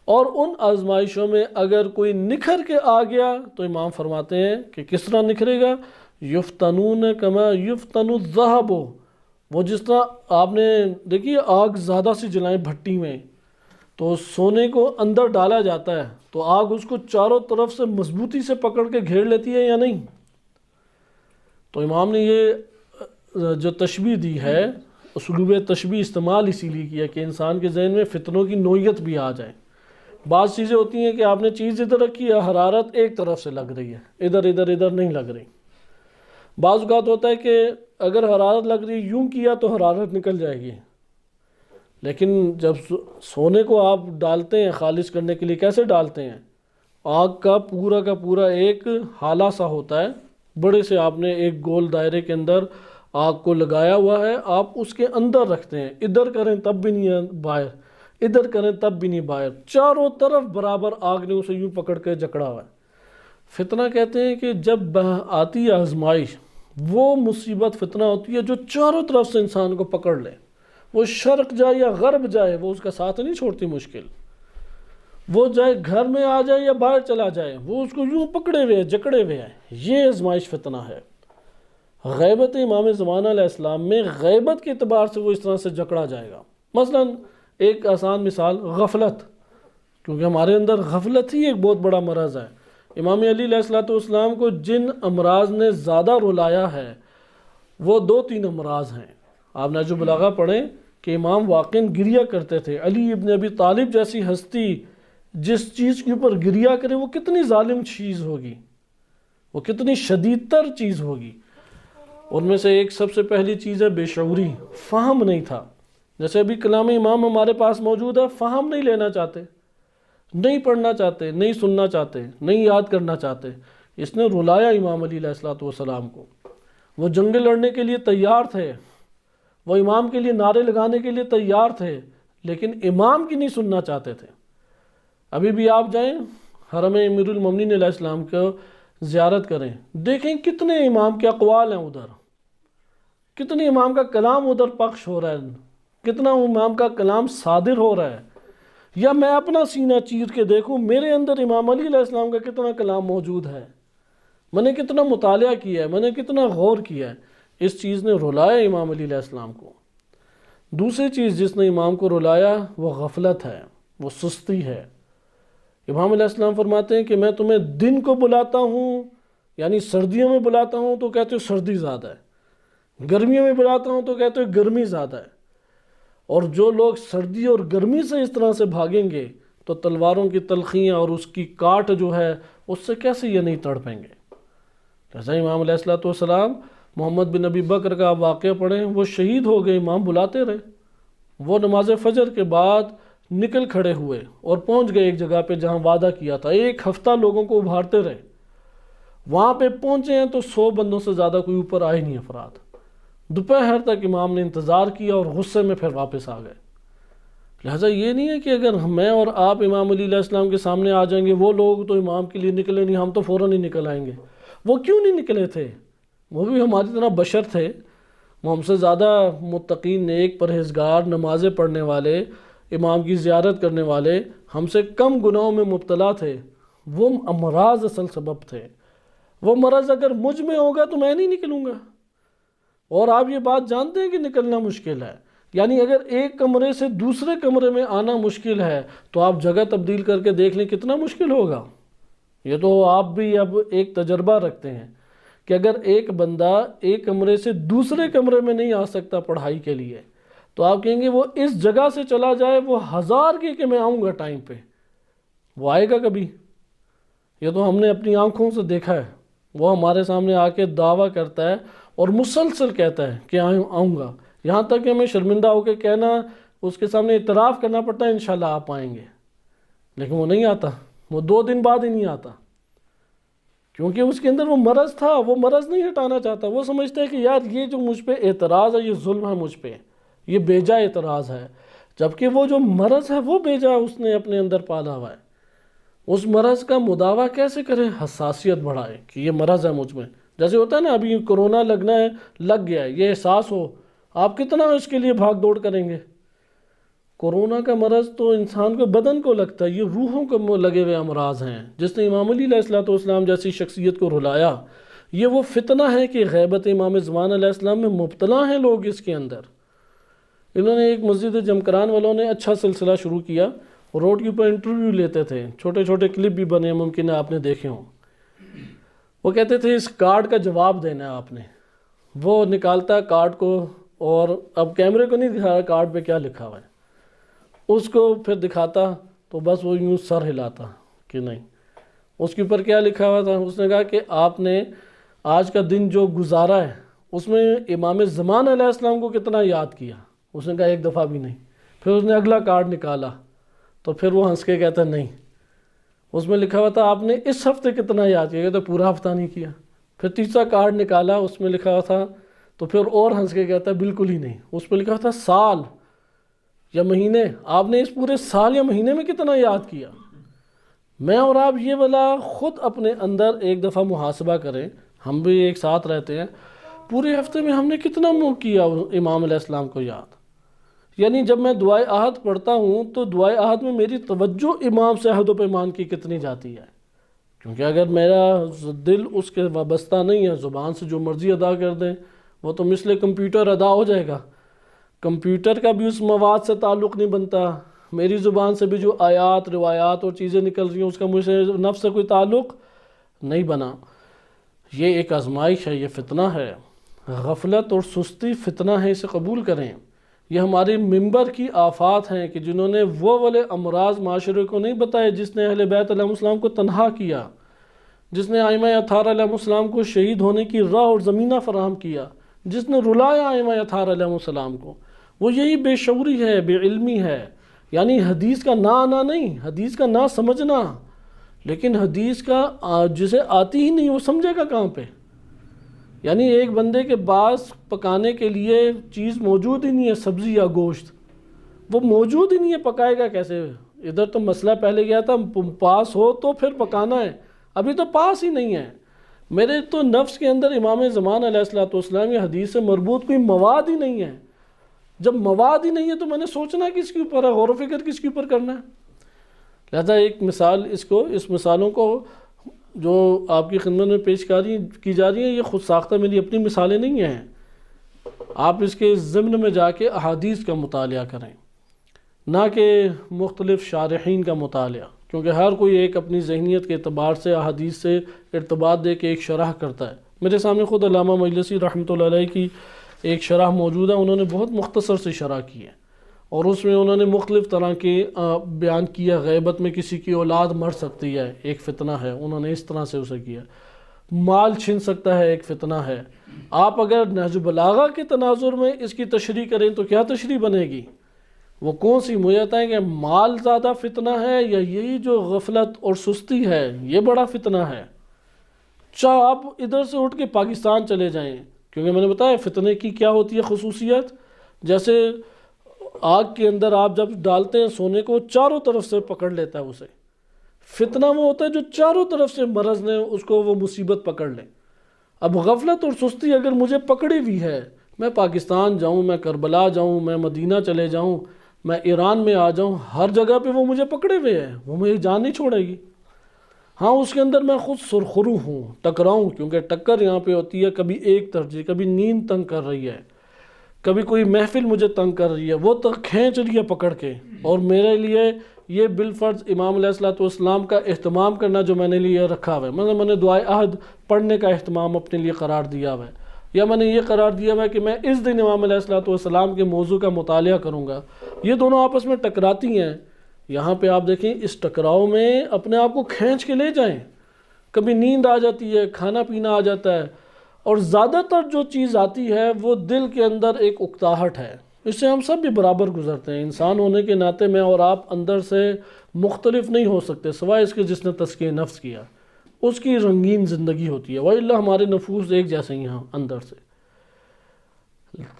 اور ان آزمائشوں میں اگر کوئی نکھر کے آ گیا تو امام فرماتے ہیں کہ کس طرح نکھرے گا؟ یفتنون کما یفتن الذہب، وہ جس طرح آپ نے دیکھیے آگ زیادہ سی جلائیں بھٹی میں تو سونے کو اندر ڈالا جاتا ہے تو آگ اس کو چاروں طرف سے مضبوطی سے پکڑ کے گھیر لیتی ہے یا نہیں؟ تو امام نے یہ جو تشبیہ دی ہے، اسلوب تشبیہ استعمال اسی لیے کیا کہ انسان کے ذہن میں فتنوں کی نوعیت بھی آ جائے۔ بعض چیزیں ہوتی ہیں کہ آپ نے چیز ادھر رکھی ہے، حرارت ایک طرف سے لگ رہی ہے، ادھر نہیں لگ رہی۔ بعض اوقات ہوتا ہے کہ اگر حرارت لگ رہی ہے، یوں کیا تو حرارت نکل جائے گی، لیکن جب سونے کو آپ ڈالتے ہیں خالص کرنے کے لیے، کیسے ڈالتے ہیں؟ آگ کا پورا ایک حالہ سا ہوتا ہے، بڑے سے آپ نے ایک گول دائرے کے اندر آگ کو لگایا ہوا ہے، آپ اس کے اندر رکھتے ہیں، ادھر کریں تب بھی نہیں باہر، ادھر کریں تب بھی نہیں باہر، چاروں طرف برابر آگ نے اسے یوں پکڑ کے جکڑا ہوا ہے۔ فتنہ کہتے ہیں کہ جب آتی ہے آزمائش، وہ مصیبت فتنہ ہوتی ہے جو چاروں طرف سے انسان کو پکڑ لے، وہ شرق جائے یا غرب جائے، وہ اس کا ساتھ نہیں چھوڑتی مشکل، وہ جائے گھر میں آ جائے یا باہر چلا جائے، وہ اس کو یوں پکڑے ہوئے جکڑے ہوئے ہے، یہ آزمائش فتنہ ہے۔ غیبت امام زمان علیہ السلام میں غیبت کے اعتبار سے وہ اس طرح سے جکڑا جائے گا۔ مثلا ایک آسان مثال، غفلت، کیونکہ ہمارے اندر غفلت ہی ایک بہت بڑا مرض ہے امام علی علیہ الصلوۃ والسلام کو جن امراض نے زیادہ رلایا ہے وہ 2-3 امراض ہیں۔ آپ نہج البلاغہ پڑھیں کہ امام واقعاً گریا کرتے تھے۔ علی ابن ابی طالب جیسی ہستی جس چیز کے اوپر گریا کرے وہ کتنی ظالم چیز ہوگی، وہ کتنی شدید تر چیز ہوگی۔ ان میں سے ایک سب سے پہلی چیز ہے بے شعوری، فہم نہیں تھا۔ جیسے ابھی کلام امام ہمارے پاس موجود ہے، فہم نہیں لینا چاہتے، نہیں پڑھنا چاہتے، نہیں سننا چاہتے، نہیں یاد کرنا چاہتے۔ اس نے رلایا امام علی علیہ الصلوۃ والسلام کو۔ وہ جنگیں لڑنے کے لیے تیار تھے، وہ امام کے لیے نعرے لگانے کے لیے تیار تھے، لیکن امام کی نہیں سننا چاہتے تھے۔ ابھی بھی آپ جائیں حرم امیر المومنین علیہ السلام کو زیارت کریں، دیکھیں کتنے امام کے اقوال ہیں ادھر، کتنے امام کا کلام ادھر پخش ہو رہا ہے، کتنا امام کا کلام صادر ہو رہا ہے۔ یا میں اپنا سینہ چیر کے دیکھوں میرے اندر امام علی علیہ السلام کا کتنا کلام موجود ہے، میں نے کتنا مطالعہ کیا ہے، میں نے کتنا غور کیا ہے۔ اس چیز نے رلایا امام علی علیہ السلام کو۔ دوسری چیز جس نے امام کو رلایا وہ غفلت ہے، وہ سستی ہے۔ امام علیہ السلام فرماتے ہیں کہ میں تمہیں دن کو بلاتا ہوں، یعنی سردیوں میں بلاتا ہوں تو کہتے ہو سردی زیادہ ہے، گرمیوں میں بلاتا ہوں تو کہتے ہو گرمی زیادہ ہے۔ اور جو لوگ سردی اور گرمی سے اس طرح سے بھاگیں گے تو تلواروں کی تلخیاں اور اس کی کاٹ جو ہے اس سے کیسے یہ نہیں تڑپیں گے۔ جیسا امام علیہ الصلوۃ والسلام محمد بن ابی بکر کا واقعہ پڑھیں، وہ شہید ہو گئے، امام بلاتے رہے، وہ نماز فجر کے بعد نکل کھڑے ہوئے اور پہنچ گئے ایک جگہ پہ جہاں وعدہ کیا تھا، 1 ہفتہ لوگوں کو ابھارتے رہے، وہاں پہ پہنچے ہیں تو 100 بندوں سے زیادہ کوئی اوپر آئے نہیں افراد۔ دوپہر تک امام نے انتظار کیا اور غصے میں پھر واپس آ گئے۔ لہٰذا یہ نہیں ہے کہ اگر میں اور آپ امام علی علیہ السلام کے سامنے آ جائیں گے، وہ لوگ تو امام کے لیے نکلے نہیں، ہم تو فوراً ہی نکل آئیں گے۔ وہ کیوں نہیں نکلے تھے؟ وہ بھی ہماری طرح بشر تھے، وہ ہم سے زیادہ متقین، نیک، پرہیزگار، نمازیں پڑھنے والے، امام کی زیارت کرنے والے، ہم سے کم گناہوں میں مبتلا تھے۔ وہ امراض اصل سبب تھے۔ وہ مرض اگر مجھ میں ہوگا تو میں نہیں نکلوں گا۔ اور آپ یہ بات جانتے ہیں کہ نکلنا مشکل ہے، یعنی اگر ایک کمرے سے دوسرے کمرے میں آنا مشکل ہے تو آپ جگہ تبدیل کر کے دیکھ لیں کتنا مشکل ہوگا۔ یہ تو آپ بھی اب ایک تجربہ رکھتے ہیں کہ اگر ایک بندہ ایک کمرے سے دوسرے کمرے میں نہیں آ سکتا پڑھائی کے لیے تو آپ کہیں گے وہ اس جگہ سے چلا جائے، وہ 1000 کی کہ میں آؤں گا ٹائم پہ، وہ آئے گا کبھی؟ یہ تو ہم نے اپنی آنکھوں سے دیکھا ہے۔ وہ ہمارے سامنے آ کے دعویٰ کرتا ہے اور مسلسل کہتا ہے کہ آؤں گا، یہاں تک کہ ہمیں شرمندہ ہو کے کہنا، اس کے سامنے اعتراف کرنا پڑتا ہے انشاءاللہ آپ آئیں گے، لیکن وہ نہیں آتا، وہ 2 دن بعد ہی نہیں آتا، کیونکہ اس کے اندر وہ مرض تھا، وہ مرض نہیں ہٹانا چاہتا۔ وہ سمجھتا ہے کہ یار یہ جو مجھ پہ اعتراض ہے یہ ظلم ہے، مجھ پہ یہ بیجا اعتراض ہے، جبکہ وہ جو مرض ہے وہ بیجا اس نے اپنے اندر پالا ہوا ہے۔ اس مرض کا مداوع کیسے کریں؟ حساسیت بڑھائے کہ یہ مرض ہے مجھ میں۔ جیسے ہوتا ہے نا ابھی کرونا لگنا ہے، لگ گیا ہے، یہ احساس ہو، آپ کتنا اس کے لیے بھاگ دوڑ کریں گے؟ کورونا کا مرض تو انسان کو بدن کو لگتا ہے، یہ روحوں کو لگے ہوئے امراض ہیں۔ جس نے امام علی علیہ الصلوۃ والسلام جیسی شخصیت کو رلایا، یہ وہ فتنہ ہے کہ غیبت امام زمان علیہ السلام میں مبتلا ہیں لوگ اس کے اندر۔ انہوں نے ایک مسجد جمکران والوں نے اچھا سلسلہ شروع کیا، روڈ کے اوپر انٹرویو لیتے تھے، چھوٹے چھوٹے کلپ بھی بنے، ممکن ہے آپ نے دیکھے ہوں۔ وہ کہتے تھے اس کارڈ کا جواب دینا ہے آپ نے۔ وہ نکالتا ہے کارڈ کو اور اب کیمرے کو نہیں دکھا رہا کارڈ پہ کیا لکھا ہوا ہے، اس کو پھر دکھاتا تو بس وہ یوں سر ہلاتا کہ نہیں، اس کے اوپر کیا لکھا ہوا تھا؟ اس نے کہا کہ آپ نے آج کا دن جو گزارا ہے اس میں امام زمان علیہ السلام کو کتنا یاد کیا؟ اس نے کہا 1 دفعہ بھی نہیں۔ پھر اس نے اگلا کارڈ نکالا تو پھر وہ ہنس کے کہتا نہیں، اس میں لکھا ہوا تھا آپ نے اس ہفتے کتنا یاد کیا؟ کہتا پورا ہفتہ نہیں کیا۔ پھر تیسرا کارڈ نکالا، اس میں لکھا ہوا تھا تو پھر اور ہنس کے کہتا بالکل ہی نہیں، اس پہ لکھا ہوا تھا سال یا مہینے، آپ نے اس پورے سال یا مہینے میں کتنا یاد کیا؟ میں اور آپ یہ والا خود اپنے اندر ایک دفعہ محاسبہ کریں، ہم بھی ایک ساتھ رہتے ہیں، پورے ہفتے میں ہم نے کتنا کیا امام علیہ السلام کو یاد؟ یعنی جب میں دعائے عہد پڑھتا ہوں تو دعائے عہد میں میری توجہ امام سے عہد و پیمان کی کتنی جاتی ہے؟ کیونکہ اگر میرا دل اس کے وابستہ نہیں ہے، زبان سے جو مرضی ادا کر دیں، وہ تو مثل کمپیوٹر ادا ہو جائے گا، کمپیوٹر کا بھی اس مواد سے تعلق نہیں بنتا، میری زبان سے بھی جو آیات، روایات اور چیزیں نکل رہی ہیں اس کا مجھے نفس سے کوئی تعلق نہیں بنا، یہ ایک آزمائش ہے، یہ فتنہ ہے، غفلت اور سستی فتنہ ہے، اسے قبول کریں۔ یہ ہماری منبر کی آفات ہیں کہ جنہوں نے وہ والے امراض معاشرے کو نہیں بتائے، جس نے اہل بیت علیہ السلام کو تنہا کیا، جس نے ائمہ اطہار علیہ السلام کو شہید ہونے کی راہ اور زمینہ فراہم کیا، جس نے رلایا ائمہ اطہار علیہ السلام کو، وہ یہی بے شعوری ہے، بے علمی ہے، یعنی حدیث کا نہ آنا نہیں، حدیث کا نہ سمجھنا، لیکن حدیث کا جسے آتی ہی نہیں وہ سمجھے گا کہاں پہ؟ یعنی ایک بندے کے پاس پکانے کے لیے چیز موجود ہی نہیں ہے، سبزی یا گوشت، وہ موجود ہی نہیں ہے، پکائے گا کیسے؟ ادھر تو مسئلہ پہلے گیا تھا پاس ہو تو پھر پکانا ہے، ابھی تو پاس ہی نہیں ہے۔ میرے تو نفس کے اندر امام زمان علیہ السلام یہ حدیث سے مربوط کوئی مواد ہی نہیں ہے۔ جب مواد ہی نہیں ہے تو میں نے سوچنا کس کے اوپر ہے، غور و فکر کس کے اوپر کرنا ہے؟ لہذا ایک مثال اس مثالوں کو جو آپ کی خدمت میں پیش کی جا رہی ہیں، یہ خود ساختہ میری اپنی مثالیں نہیں ہیں، آپ اس کے ضمن میں جا کے احادیث کا مطالعہ کریں، نہ کہ مختلف شارحین کا مطالعہ، کیونکہ ہر کوئی ایک اپنی ذہنیت کے اعتبار سے احادیث سے ارتباط دے کے ایک شرح کرتا ہے۔ میرے سامنے خود علامہ مجلسی رحمۃ اللہ علیہ کی ایک شرح موجود ہے، انہوں نے بہت مختصر سے شرح کی ہے، اور اس میں انہوں نے مختلف طرح کے بیان کیا، غیبت میں کسی کی اولاد مر سکتی ہے، ایک فتنہ ہے، انہوں نے اس طرح سے اسے کیا، مال چھن سکتا ہے، ایک فتنہ ہے۔ آپ اگر نہج بلاغہ کے تناظر میں اس کی تشریح کریں تو کیا تشریح بنے گی؟ وہ کون سی مجھے بتائیں کہ مال زیادہ فتنہ ہے یا یہی جو غفلت اور سستی ہے یہ بڑا فتنہ ہے؟ چاہے آپ ادھر سے اٹھ کے پاکستان چلے جائیں، کیونکہ میں نے بتایا فتنے کی کیا ہوتی ہے خصوصیت، جیسے آگ کے اندر آپ جب ڈالتے ہیں سونے کو چاروں طرف سے پکڑ لیتا ہے اسے، فتنہ وہ ہوتا ہے جو چاروں طرف سے مرض نے اس کو وہ مصیبت پکڑ لے۔ اب غفلت اور سستی اگر مجھے پکڑی ہوئی ہے، میں پاکستان جاؤں، میں کربلا جاؤں، میں مدینہ چلے جاؤں، میں ایران میں آ جاؤں، ہر جگہ پہ وہ مجھے پکڑے ہوئے ہے، وہ مجھے جان نہیں چھوڑے گی۔ ہاں اس کے اندر میں خود سرخرو ہوں، ٹکراؤں، کیونکہ ٹکر یہاں پہ ہوتی ہے، کبھی ایک ترجیح، کبھی نیند تنگ کر رہی ہے، کبھی کوئی محفل مجھے تنگ کر رہی ہے، وہ تک کھینچ رہی ہے پکڑ کے، اور میرے لیے یہ بالفرض امام علیہ السلام کا اہتمام کرنا جو میں نے لیے رکھا ہوا ہے، میں نے دعائے عہد پڑھنے کا اہتمام اپنے لیے قرار دیا ہوا ہے، یا میں نے یہ قرار دیا ہوا ہے کہ میں اس دن امام علیہ السلام کے موضوع کا مطالعہ کروں گا۔ یہ دونوں آپس میں ٹکراتی ہیں، یہاں پہ آپ دیکھیں اس ٹکراؤ میں اپنے آپ کو کھینچ کے لے جائیں، کبھی نیند آ جاتی ہے، کھانا پینا آ جاتا ہے، اور زیادہ تر جو چیز آتی ہے وہ دل کے اندر ایک اکتاہٹ ہے، اس سے ہم سب بھی برابر گزرتے ہیں، انسان ہونے کے ناطے میں اور آپ اندر سے مختلف نہیں ہو سکتے سوائے اس کے جس نے تزکیہ نفس کیا، اس کی رنگین زندگی ہوتی ہے، وَإِلَّا ہمارے نفوس ایک جیسے ہی ہیں اندر سے۔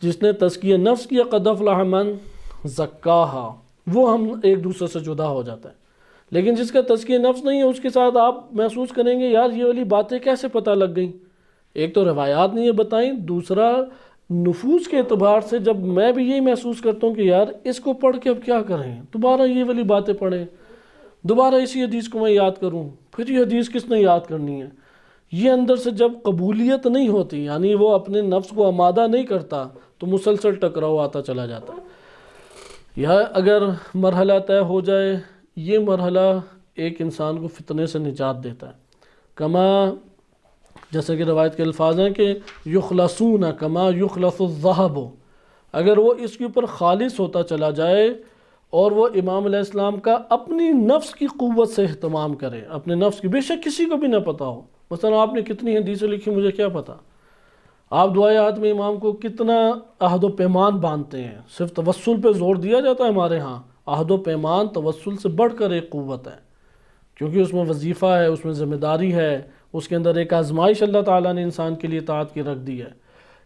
جس نے تزکیہ نفس کیا قَدْ أَفْلَحَ مَنْ زَكَّاهَا، وہ ہم ایک دوسرے سے جدا ہو جاتا ہے، لیکن جس کا تزکیہ نفس نہیں ہے اس کے ساتھ آپ محسوس کریں گے یار یہ والی باتیں کیسے پتہ لگ گئیں، ایک تو روایات نہیں ہے بتائیں، دوسرا نفوس کے اعتبار سے جب میں بھی یہی محسوس کرتا ہوں کہ یار اس کو پڑھ کے اب کیا کریں، دوبارہ یہ والی باتیں پڑھیں، دوبارہ اسی حدیث کو میں یاد کروں، پھر یہ حدیث کس نے یاد کرنی ہے، یہ اندر سے جب قبولیت نہیں ہوتی، یعنی وہ اپنے نفس کو آمادہ نہیں کرتا، تو مسلسل ٹکراؤ آتا چلا جاتا ہے۔ یا اگر مرحلہ طے ہو جائے، یہ مرحلہ ایک انسان کو فتنے سے نجات دیتا ہے، کما جیسا کہ روایت کے الفاظ ہیں کہ یخلصون کما یخلص الذہب، اگر وہ اس کے اوپر خالص ہوتا چلا جائے اور وہ امام علیہ السلام کا اپنی نفس کی قوت سے اہتمام کرے، اپنے نفس کی، بے شک کسی کو بھی نہ پتا ہو، مثلا آپ نے کتنی حدیثیں لکھی مجھے کیا پتا، آپ دعائے عہد میں امام کو کتنا عہد و پیمان باندھتے ہیں، صرف توسل پہ زور دیا جاتا ہے ہمارے ہاں، عہد و پیمان توسل سے بڑھ کر ایک قوت ہے، کیونکہ اس میں وظیفہ ہے، اس میں ذمہ داری ہے، اس کے اندر ایک آزمائش اللہ تعالیٰ نے انسان کے لیے اطاعت کی رکھ دی ہے،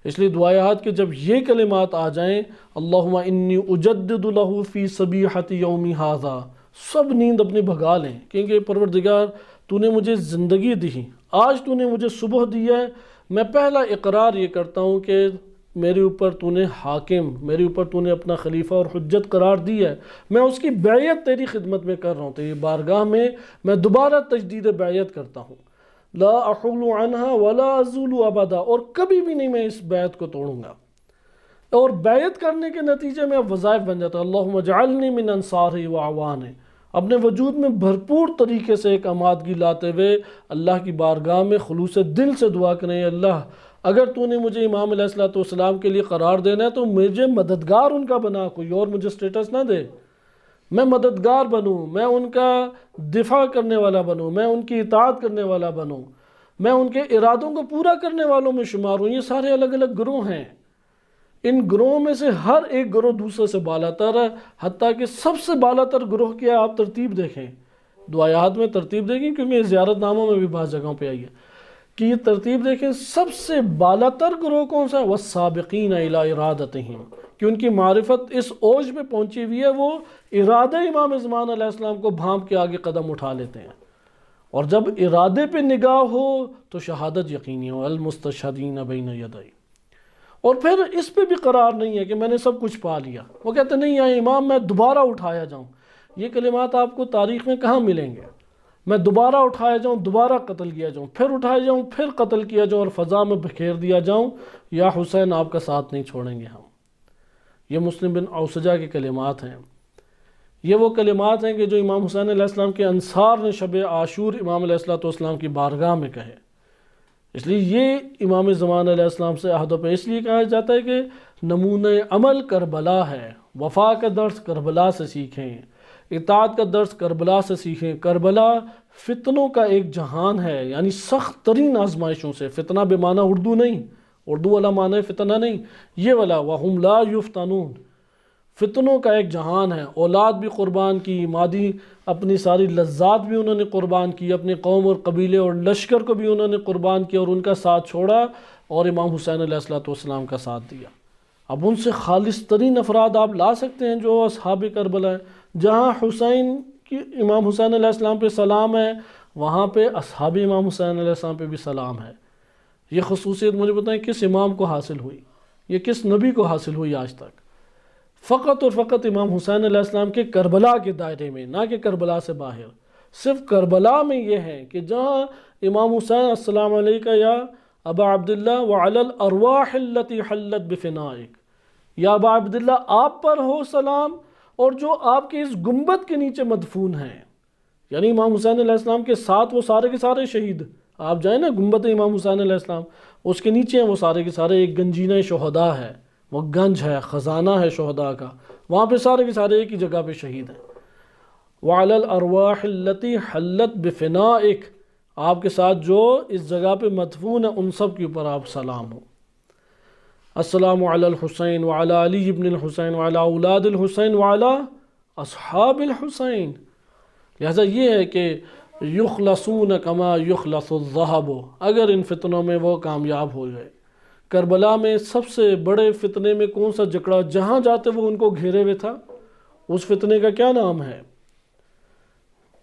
اس لیے دعائے عہد کے جب یہ کلمات آ جائیں اللہم انی اجدد لہ فی صبیحۃ یومی ھذا، سب نیند اپنی بھگا لیں، کیونکہ پروردگار تو نے مجھے زندگی دی، آج تو نے مجھے صبح دی ہے، میں پہلا اقرار یہ کرتا ہوں کہ میرے اوپر تو نے حاکم، میرے اوپر تو نے اپنا خلیفہ اور حجت قرار دی ہے، میں اس کی بیعت تیری خدمت میں کر رہا ہوں، تیری بارگاہ میں دوبارہ تجدید بیعت کرتا ہوں، لا احول عنہا ولا ازول ابدا، اور کبھی بھی نہیں میں اس بیعت کو توڑوں گا، اور بیعت کرنے کے نتیجے میں اب وظائف بن جاتا ہے، اللہم اجعلنی من انصارہ و اعوانہ، اپنے وجود میں بھرپور طریقے سے ایک آمادگی لاتے ہوئے اللہ کی بارگاہ میں خلوص دل سے دعا کریں، اللہ اگر تو نے مجھے امام علیہ الصلوۃ والسلام کے لیے قرار دینا ہے تو مجھے مددگار ان کا بنا، کوئی اور مجھے سٹیٹس نہ دے، میں مددگار بنوں، میں ان کا دفاع کرنے والا بنوں، میں ان کی اطاعت کرنے والا بنوں، میں ان کے ارادوں کو پورا کرنے والوں میں شمار ہوں۔ یہ سارے الگ الگ گروہ ہیں، ان گروہوں میں سے ہر ایک گروہ دوسرے سے بالا تر ہے، حتیٰ کہ سب سے بالا تر گروہ کیا آپ ترتیب دیکھیں، دعایات میں ترتیب دیکھیں، کیونکہ زیارت ناموں میں بھی بعض جگہوں پہ آئی ہے کہ یہ ترتیب دیکھیں، سب سے بالا تر گروہ کون سا ہے؟ وَالسَّابِقِينَ إِلَىٰ إِرَادَتِهِمْ، کہ ان کی معرفت اس اوج پہ پہنچی ہوئی ہے، وہ ارادہ امام زمان علیہ السلام کو بھانپ کے آگے قدم اٹھا لیتے ہیں، اور جب ارادے پہ نگاہ ہو تو شہادت یقینی ہو، المستشہدین بین یدی۔ اور پھر اس پہ بھی قرار نہیں ہے کہ میں نے سب کچھ پا لیا، وہ کہتے نہیں ہیں امام میں دوبارہ اٹھایا جاؤں۔ یہ کلمات آپ کو تاریخ میں کہاں ملیں گے؟ میں دوبارہ اٹھایا جاؤں، دوبارہ قتل کیا جاؤں، پھر اٹھایا جاؤں، پھر قتل کیا جاؤں، اور فضا میں بکھیر دیا جاؤں، یا حسین آپ کا ساتھ نہیں چھوڑیں گے ہم۔ یہ مسلم بن اوسجہ کے کلمات ہیں، یہ وہ کلمات ہیں کہ جو امام حسین علیہ السلام کے انصار نے شب عاشور امام علیہ السلام کی بارگاہ میں کہے۔ اس لیے یہ امام زمان علیہ السلام سے عہد پہ اس لیے کہا جاتا ہے کہ نمونہ عمل کربلا ہے، وفا کا درس کربلا سے سیکھیں، اطاعت کا درس کربلا سے سیکھیں۔ کربلا فتنوں کا ایک جہان ہے، یعنی سخت ترین آزمائشوں سے، فتنہ بے معنی اردو نہیں، اردو والا معنی فتنہ نہیں، یہ والا وَهُمْ لَا يُفْتَنُونَ، فتنوں کا ایک جہان ہے۔ اولاد بھی قربان کی، مادی اپنی ساری لذات بھی انہوں نے قربان کی، اپنے قوم اور قبیلے اور لشکر کو بھی انہوں نے قربان کیا اور ان کا ساتھ چھوڑا، اور امام حسین علیہ السلام کا ساتھ دیا۔ اب ان سے خالص ترین افراد آپ لا سکتے ہیں جو اصحاب کربلا ہیں، جہاں حسین کی امام حسین علیہ السلام پہ سلام ہے، وہاں پہ اصحاب امام حسین علیہ السلام پہ بھی سلام ہے۔ یہ خصوصیت مجھے بتائیں کس امام کو حاصل ہوئی، یہ کس نبی کو حاصل ہوئی آج تک؟ فقط اور فقط امام حسین علیہ السلام کے کربلا کے دائرے میں، نہ کہ کربلا سے باہر۔ صرف کربلا میں یہ ہے کہ جہاں امام حسین السلام علیکہ یا ابا عبداللہ وعلی الارواح التي حلت بفنائک، یا ابا عبداللہ آپ پر ہو سلام، اور جو آپ کے اس گنبد کے نیچے مدفون ہیں، یعنی امام حسین علیہ السلام کے ساتھ وہ سارے کے سارے شہید، آپ جائیں نا گنبد امام حسین علیہ السلام، اس کے نیچے ہیں وہ سارے کے سارے، ایک گنجینہ شہداء ہے، وہ گنج ہے، خزانہ ہے شہداء کا، وہاں پہ سارے کے سارے ایک ہی جگہ پہ شہید ہیں۔ وَعَلَى الْأَرْوَاحِ الَّتِي حَلَّتْ بِفِنَائِكَ، آپ کے ساتھ جو اس جگہ پہ مدفون ہیں ان سب کے اوپر آپ سلام ہو۔ السلام علی الحسین وعلی علی ابن الحسین وعلی اولاد الحسین وعلی اصحاب الحسین۔ لہذا یہ ہے کہ یخلصون کما یخلص الذہب، اگر ان فتنوں میں وہ کامیاب ہو گئے۔ کربلا میں سب سے بڑے فتنے میں کون سا جکڑا جہاں جاتے وہ ان کو گھیرے ہوئے تھا، اس فتنے کا کیا نام ہے؟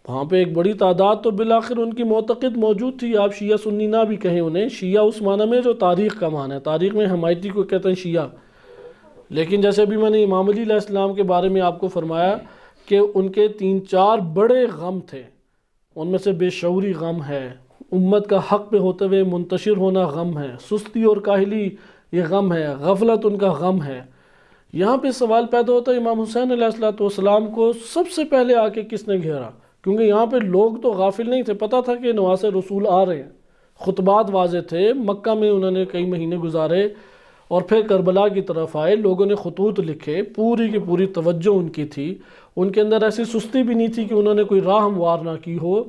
وہاں پہ ایک بڑی تعداد تو بالآخر ان کی معتقد موجود تھی، آپ شیعہ سنی نہ بھی کہیں انہیں، شیعہ اس معنی میں جو تاریخ کا معنی ہے، تاریخ میں حمایتی کو کہتے ہیں شیعہ، لیکن جیسے بھی میں نے امام علی علیہ السلام کے بارے میں آپ کو فرمایا کہ ان کے 3-4 بڑے غم تھے، ان میں سے بے شعوری غم ہے، امت کا حق پہ ہوتے ہوئے منتشر ہونا غم ہے، سستی اور کاہلی یہ غم ہے، غفلت ان کا غم ہے۔ یہاں پہ سوال پیدا ہوتا ہے امام حسین علیہ السلام کو سب سے پہلے آ کے کس نے گھیرا؟ کیونکہ یہاں پہ لوگ تو غافل نہیں تھے، پتہ تھا کہ نواسہ رسول آ رہے ہیں، خطبات واضح تھے، مکہ میں انہوں نے کئی مہینے گزارے، اور پھر کربلا کی طرف آئے، لوگوں نے خطوط لکھے، پوری کی پوری توجہ ان کی تھی، ان کے اندر ایسی سستی بھی نہیں تھی کہ انہوں نے کوئی راہ ہموار نہ کی ہو۔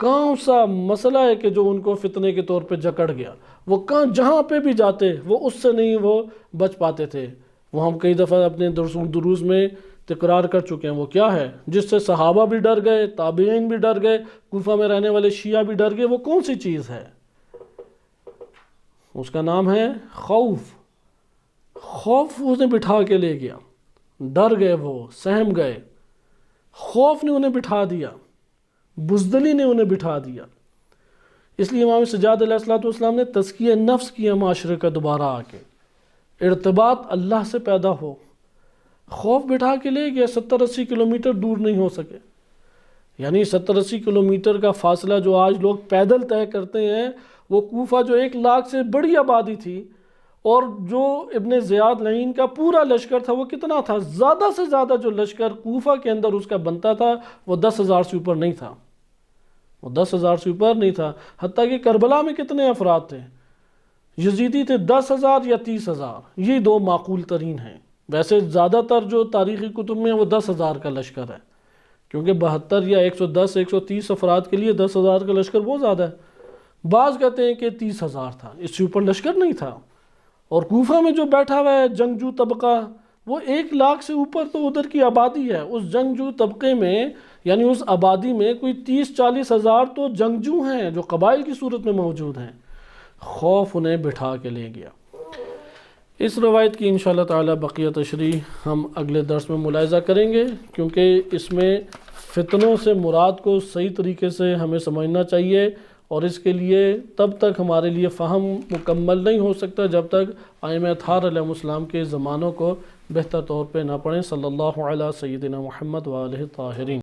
کون سا مسئلہ ہے کہ جو ان کو فتنے کے طور پہ جکڑ گیا، وہ جہاں پہ بھی جاتے وہ اس سے نہیں وہ بچ پاتے تھے۔ وہ ہم کئی دفعہ اپنے دروس میں تکرار کر چکے ہیں، وہ کیا ہے جس سے صحابہ بھی ڈر گئے، تابعین بھی ڈر گئے، کوفہ میں رہنے والے شیعہ بھی ڈر گئے، وہ کون سی چیز ہے؟ اس کا نام ہے خوف۔ خوف انہیں بٹھا کے لے گیا، ڈر گئے، وہ سہم گئے، خوف نے انہیں بٹھا دیا، بزدلی نے انہیں بٹھا دیا۔ اس لیے امام سجاد علیہ السلام نے تزکیہ نفس کیا معاشرے کا، دوبارہ آ کے ارتباط اللہ سے پیدا ہو۔ خوف بٹھا کے لے گیا، 70-80 کلومیٹر دور نہیں ہو سکے، یعنی 70-80 کلومیٹر کا فاصلہ جو آج لوگ پیدل طے کرتے ہیں، وہ کوفہ جو 1 لاکھ سے بڑی آبادی تھی، اور جو ابن زیاد لعین کا پورا لشکر تھا وہ کتنا تھا؟ زیادہ سے زیادہ جو لشکر کوفہ کے اندر اس کا بنتا تھا وہ 10,000 سے اوپر نہیں تھا، وہ 10,000 سے اوپر نہیں تھا۔ حتیٰ کہ کربلا میں کتنے افراد تھے؟ یزیدی تھے 10,000 یا 30,000، یہ دو معقول ترین ہیں۔ ویسے زیادہ تر جو تاریخی کتب میں وہ 10,000 کا لشکر ہے، کیونکہ 72 یا 110 130 افراد کے لیے 10,000 کا لشکر بہت زیادہ ہے۔ بعض کہتے ہیں کہ 30,000 تھا، اس سے اوپر لشکر نہیں تھا۔ اور کوفہ میں جو بیٹھا ہوا ہے جنگجو طبقہ، وہ 1,00,000 سے اوپر تو ادھر کی آبادی ہے۔ اس جنگجو طبقے میں یعنی اس آبادی میں کوئی 30-40 ہزار تو جنگجو ہیں جو قبائل کی صورت میں موجود ہیں۔ خوف انہیں بٹھا کے لے گیا۔ اس روایت کی انشاءاللہ تعالی بقیہ تشریح ہم اگلے درس میں ملاحظہ کریں گے، کیونکہ اس میں فتنوں سے مراد کو صحیح طریقے سے ہمیں سمجھنا چاہیے، اور اس کے لیے تب تک ہمارے لیے فہم مکمل نہیں ہو سکتا جب تک ائمہ اطہار علیہ السلام کے زمانوں کو بہتر طور پہ نہ پڑھیں۔ صلی اللہ علیہ سیدنا محمد وآلہ الطاہرین۔